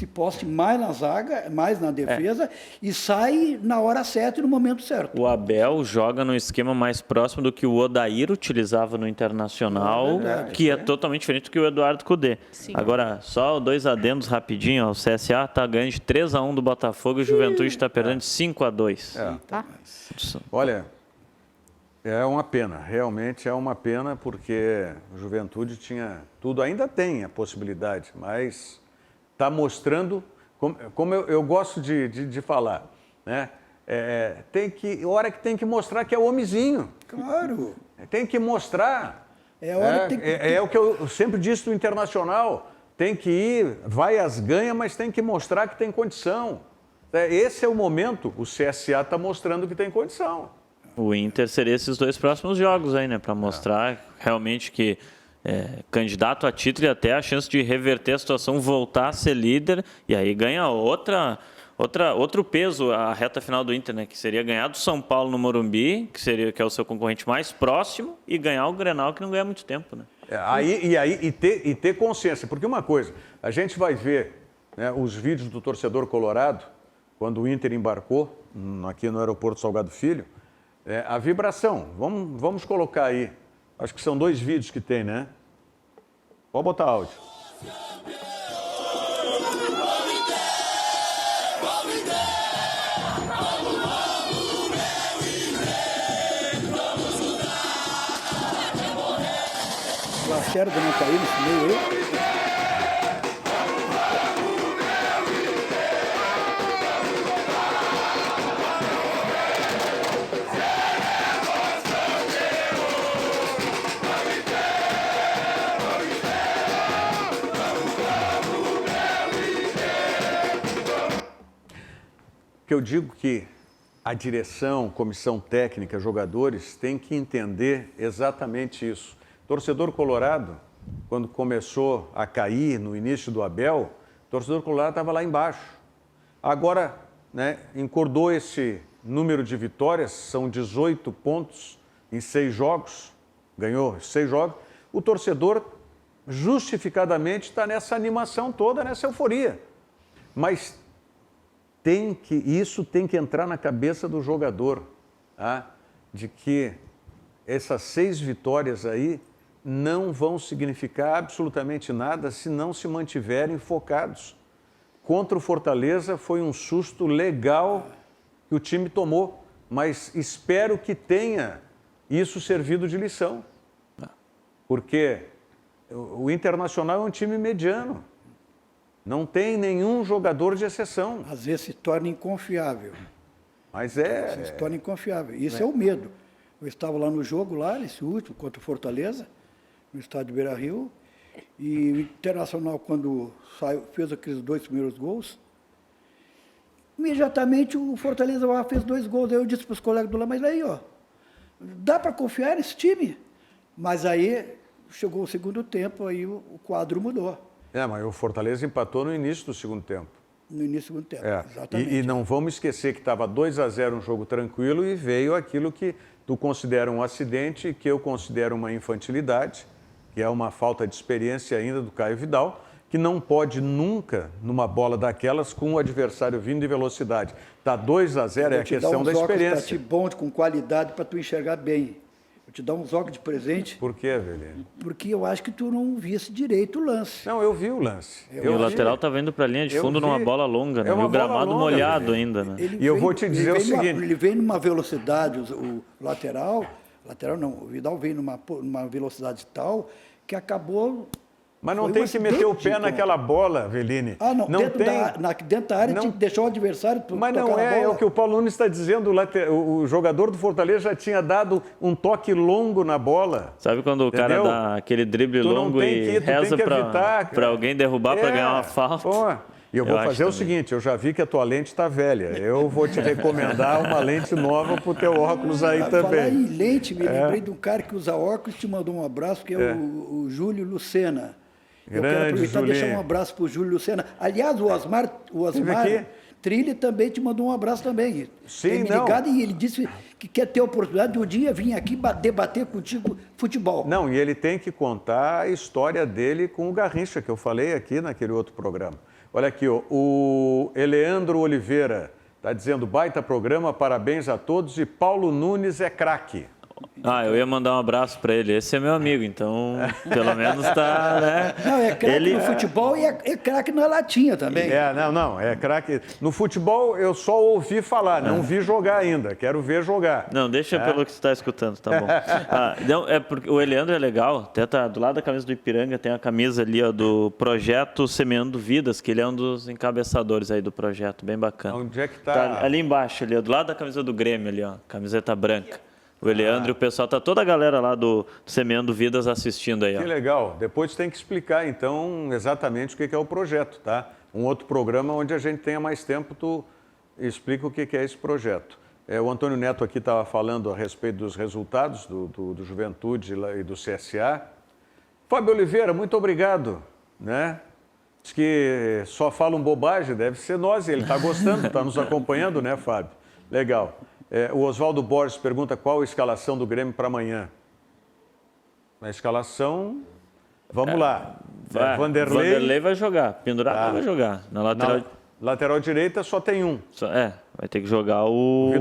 poste mais na zaga, mais na defesa e sai na hora certa e no momento certo. O Abel joga num esquema mais próximo do que o Odair utilizava no Internacional, que é totalmente diferente do que o Eduardo Cudê. Sim. Agora, só 2 adendos rapidinho. Ó, o CSA está ganhando de 3-1 do Botafogo e o Juventude está perdendo de 5-2. Tá? Olha, É uma pena, realmente é uma pena, porque o Juventude tinha tudo, ainda tem a possibilidade, mas está mostrando, como eu gosto de falar, né? Hora que tem que mostrar que é homenzinho. Claro. Tem que mostrar. É a hora que tem que... É o que eu sempre disse do Internacional. Tem que ir, vai às ganhas, mas tem que mostrar que tem condição. Esse é o momento, o CSA está mostrando que tem condição. O Inter seria esses 2 próximos jogos aí, né? Para mostrar realmente que candidato a título e até a chance de reverter a situação, voltar a ser líder, e aí ganha outro peso a reta final do Inter, né? Que seria ganhar do São Paulo no Morumbi, que é o seu concorrente mais próximo, e ganhar o Grenal, que não ganha muito tempo, né? E ter consciência, porque uma coisa, a gente vai ver, né, os vídeos do torcedor colorado, quando o Inter embarcou aqui no aeroporto Salgado Filho, a vibração, vamos colocar aí, acho que são 2 vídeos que tem, né? Pode botar áudio. O Lacerda não caiu nesse meio aí. Que eu digo que a direção, comissão técnica, jogadores têm que entender exatamente isso. Torcedor colorado, quando começou a cair no início do Abel, o torcedor colorado estava lá embaixo. Agora, né, encordou esse número de vitórias, são 18 pontos em 6 jogos, ganhou 6 jogos. O torcedor, justificadamente, está nessa animação toda, nessa euforia. Mas isso tem que entrar na cabeça do jogador, tá? De que essas 6 vitórias aí não vão significar absolutamente nada se não se mantiverem focados. Contra o Fortaleza foi um susto legal que o time tomou, mas espero que tenha isso servido de lição, porque o Internacional é um time mediano. Não tem nenhum jogador de exceção. Às vezes se torna inconfiável. Mas Se torna inconfiável. Isso é o medo. Eu estava lá no jogo, lá, nesse último, contra o Fortaleza, no estádio Beira-Rio, e o Internacional, quando fez aqueles 2 primeiros gols, imediatamente o Fortaleza fez 2 gols. Aí eu disse para os colegas do lá, mas aí, ó, dá para confiar nesse time? Mas aí chegou o segundo tempo, aí o quadro mudou. Mas o Fortaleza empatou no início do segundo tempo. No início do segundo tempo, exatamente. E não vamos esquecer que estava 2-0 um jogo tranquilo e veio aquilo que tu considera um acidente, que eu considero uma infantilidade, que é uma falta de experiência ainda do Caio Vidal, que não pode nunca, numa bola daquelas, com o adversário vindo de velocidade. Está 2-0, é a questão da experiência. Para ti bom, com qualidade, para tu enxergar bem. Vou te dar uns óculos de presente. Por quê, Velhinho? Porque eu acho que tu não visse direito o lance. Não, eu vi o lance. E o lateral estava indo para a linha de fundo numa bola longa, né? E o gramado molhado ainda, né? Eu vou te dizer o seguinte... Ele vem numa velocidade, o lateral não, o Vidal veio numa velocidade tal que acabou... Mas não tem que meter o pé naquela bola, Velini. Não dentro da área, tinha que deixar o adversário... Mas não é o que o Paulo Nunes está dizendo. O jogador do Fortaleza já tinha dado um toque longo na bola. Sabe quando o cara dá aquele drible longo e reza para alguém derrubar para ganhar uma falta? E eu vou fazer o seguinte, eu já vi que a tua lente está velha. Eu vou te recomendar uma lente nova para o teu óculos aí também. Falar em lente, me lembrei de um cara que usa óculos e te mandou um abraço, que é o Júlio Lucena. Eu quero aproveitar e deixar um abraço para o Júlio Lucena. Aliás, o Osmar Trilli também te mandou um abraço também. Sim, ligado, e ele disse que quer ter a oportunidade de um dia vir aqui debater contigo futebol. Não, e ele tem que contar a história dele com o Garrincha, que eu falei aqui naquele outro programa. Olha aqui, o Eleandro Oliveira está dizendo, baita programa, parabéns a todos, e Paulo Nunes é craque. Eu ia mandar um abraço para ele. Esse é meu amigo, então pelo menos tá, né? Não, é craque no futebol e é craque na latinha também. É craque. No futebol eu só ouvi falar, não vi jogar ainda. Quero ver jogar. Não, deixa pelo que você está escutando, tá bom. Não, é porque o Eliandro é legal, até tá do lado da camisa do Ipiranga, tem a camisa ali ó, do projeto Semeando Vidas, que ele é um dos encabeçadores aí do projeto, bem bacana. Onde é que tá? Ali embaixo, ali, ó, do lado da camisa do Grêmio ali, ó, camiseta branca. O Eliandro e o pessoal, tá toda a galera lá do Semeando Vidas assistindo aí, ó. Que legal. Depois tem que explicar, então, exatamente o que é o projeto, tá? Um outro programa onde a gente tenha mais tempo, tu explica o que é esse projeto. O Antônio Neto aqui estava falando a respeito dos resultados do Juventude e do CSA. Fábio Oliveira, muito obrigado, né? Diz que só falam bobagem, deve ser nós, e ele está gostando, está nos acompanhando, né, Fábio? Legal. O Oswaldo Borges pergunta qual a escalação do Grêmio para amanhã. A escalação, vamos lá. Vanderlei vai jogar, pendurado vai jogar. Na lateral direita só tem um. Vai ter que jogar o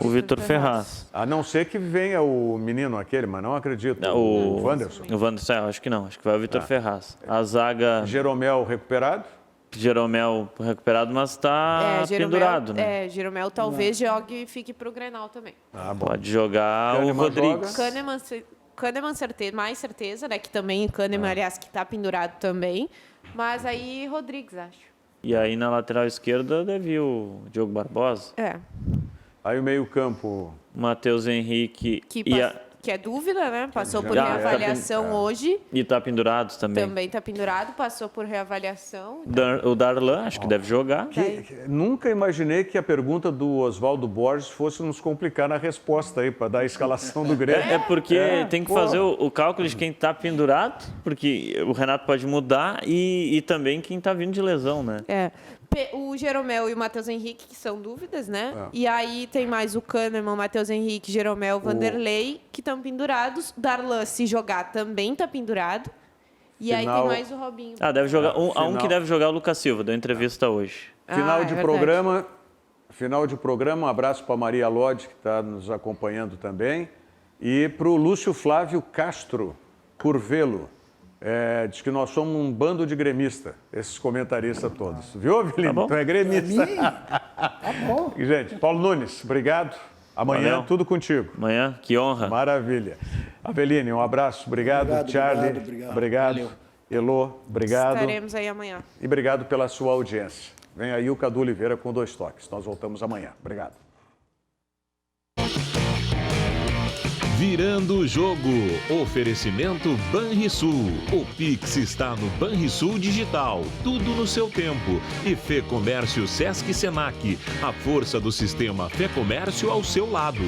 Vitor Ferraz. A não ser que venha o menino aquele, mas não acredito. O Wanderson. O Wanderson, acho que não. Acho que vai o Vitor Ferraz. A zaga... Jeromel recuperado? Jeromel recuperado, mas está pendurado, né? Jeromel talvez jogue e fique para o Grenal também. Pode jogar Kahneman o Rodrigues. Kahneman mais certeza, né? Que também, Kahneman, aliás, que está pendurado também. Mas aí, Rodrigues, acho. E aí, na lateral esquerda, deve ir o Diogo Barbosa. Aí o meio-campo... Matheus Henrique que é dúvida, né? Passou por reavaliação hoje. E está pendurado também. Também está pendurado, passou por reavaliação. O Darlan, acho que deve jogar. Nunca imaginei que a pergunta do Oswaldo Borges fosse nos complicar na resposta aí, para dar a escalação do Grêmio. É porque tem que fazer o cálculo de quem está pendurado, porque o Renato pode mudar e também quem está vindo de lesão, né? O Jeromel e o Matheus Henrique, que são dúvidas, né? E aí tem mais o Kahneman, o Matheus Henrique, Jeromel, Vanderlei, que estão pendurados. Darlan, se jogar, também está pendurado. E aí tem mais o Robinho. Deve jogar. Um que deve jogar é o Lucas Silva, deu entrevista hoje. Final de programa, um abraço para a Maria Lodge, que está nos acompanhando também. E para o Lúcio Flávio Castro Curvelo. Diz que nós somos um bando de gremista, esses comentaristas todos. Viu, Avelino? Tu é gremista. Tá bom. Gente, Paulo Nunes, obrigado. Amanhã, tudo contigo. Amanhã, que honra. Maravilha. Avelino, um abraço. Obrigado. Charlie, obrigado. Elô, obrigado. Estaremos aí amanhã. E obrigado pela sua audiência. Vem aí o Cadu Oliveira com 2 toques. Nós voltamos amanhã. Obrigado. Virando o jogo. Oferecimento Banrisul. O Pix está no Banrisul Digital. Tudo no seu tempo. E Fê Comércio Sesc Senac. A força do sistema Fê Comércio ao seu lado.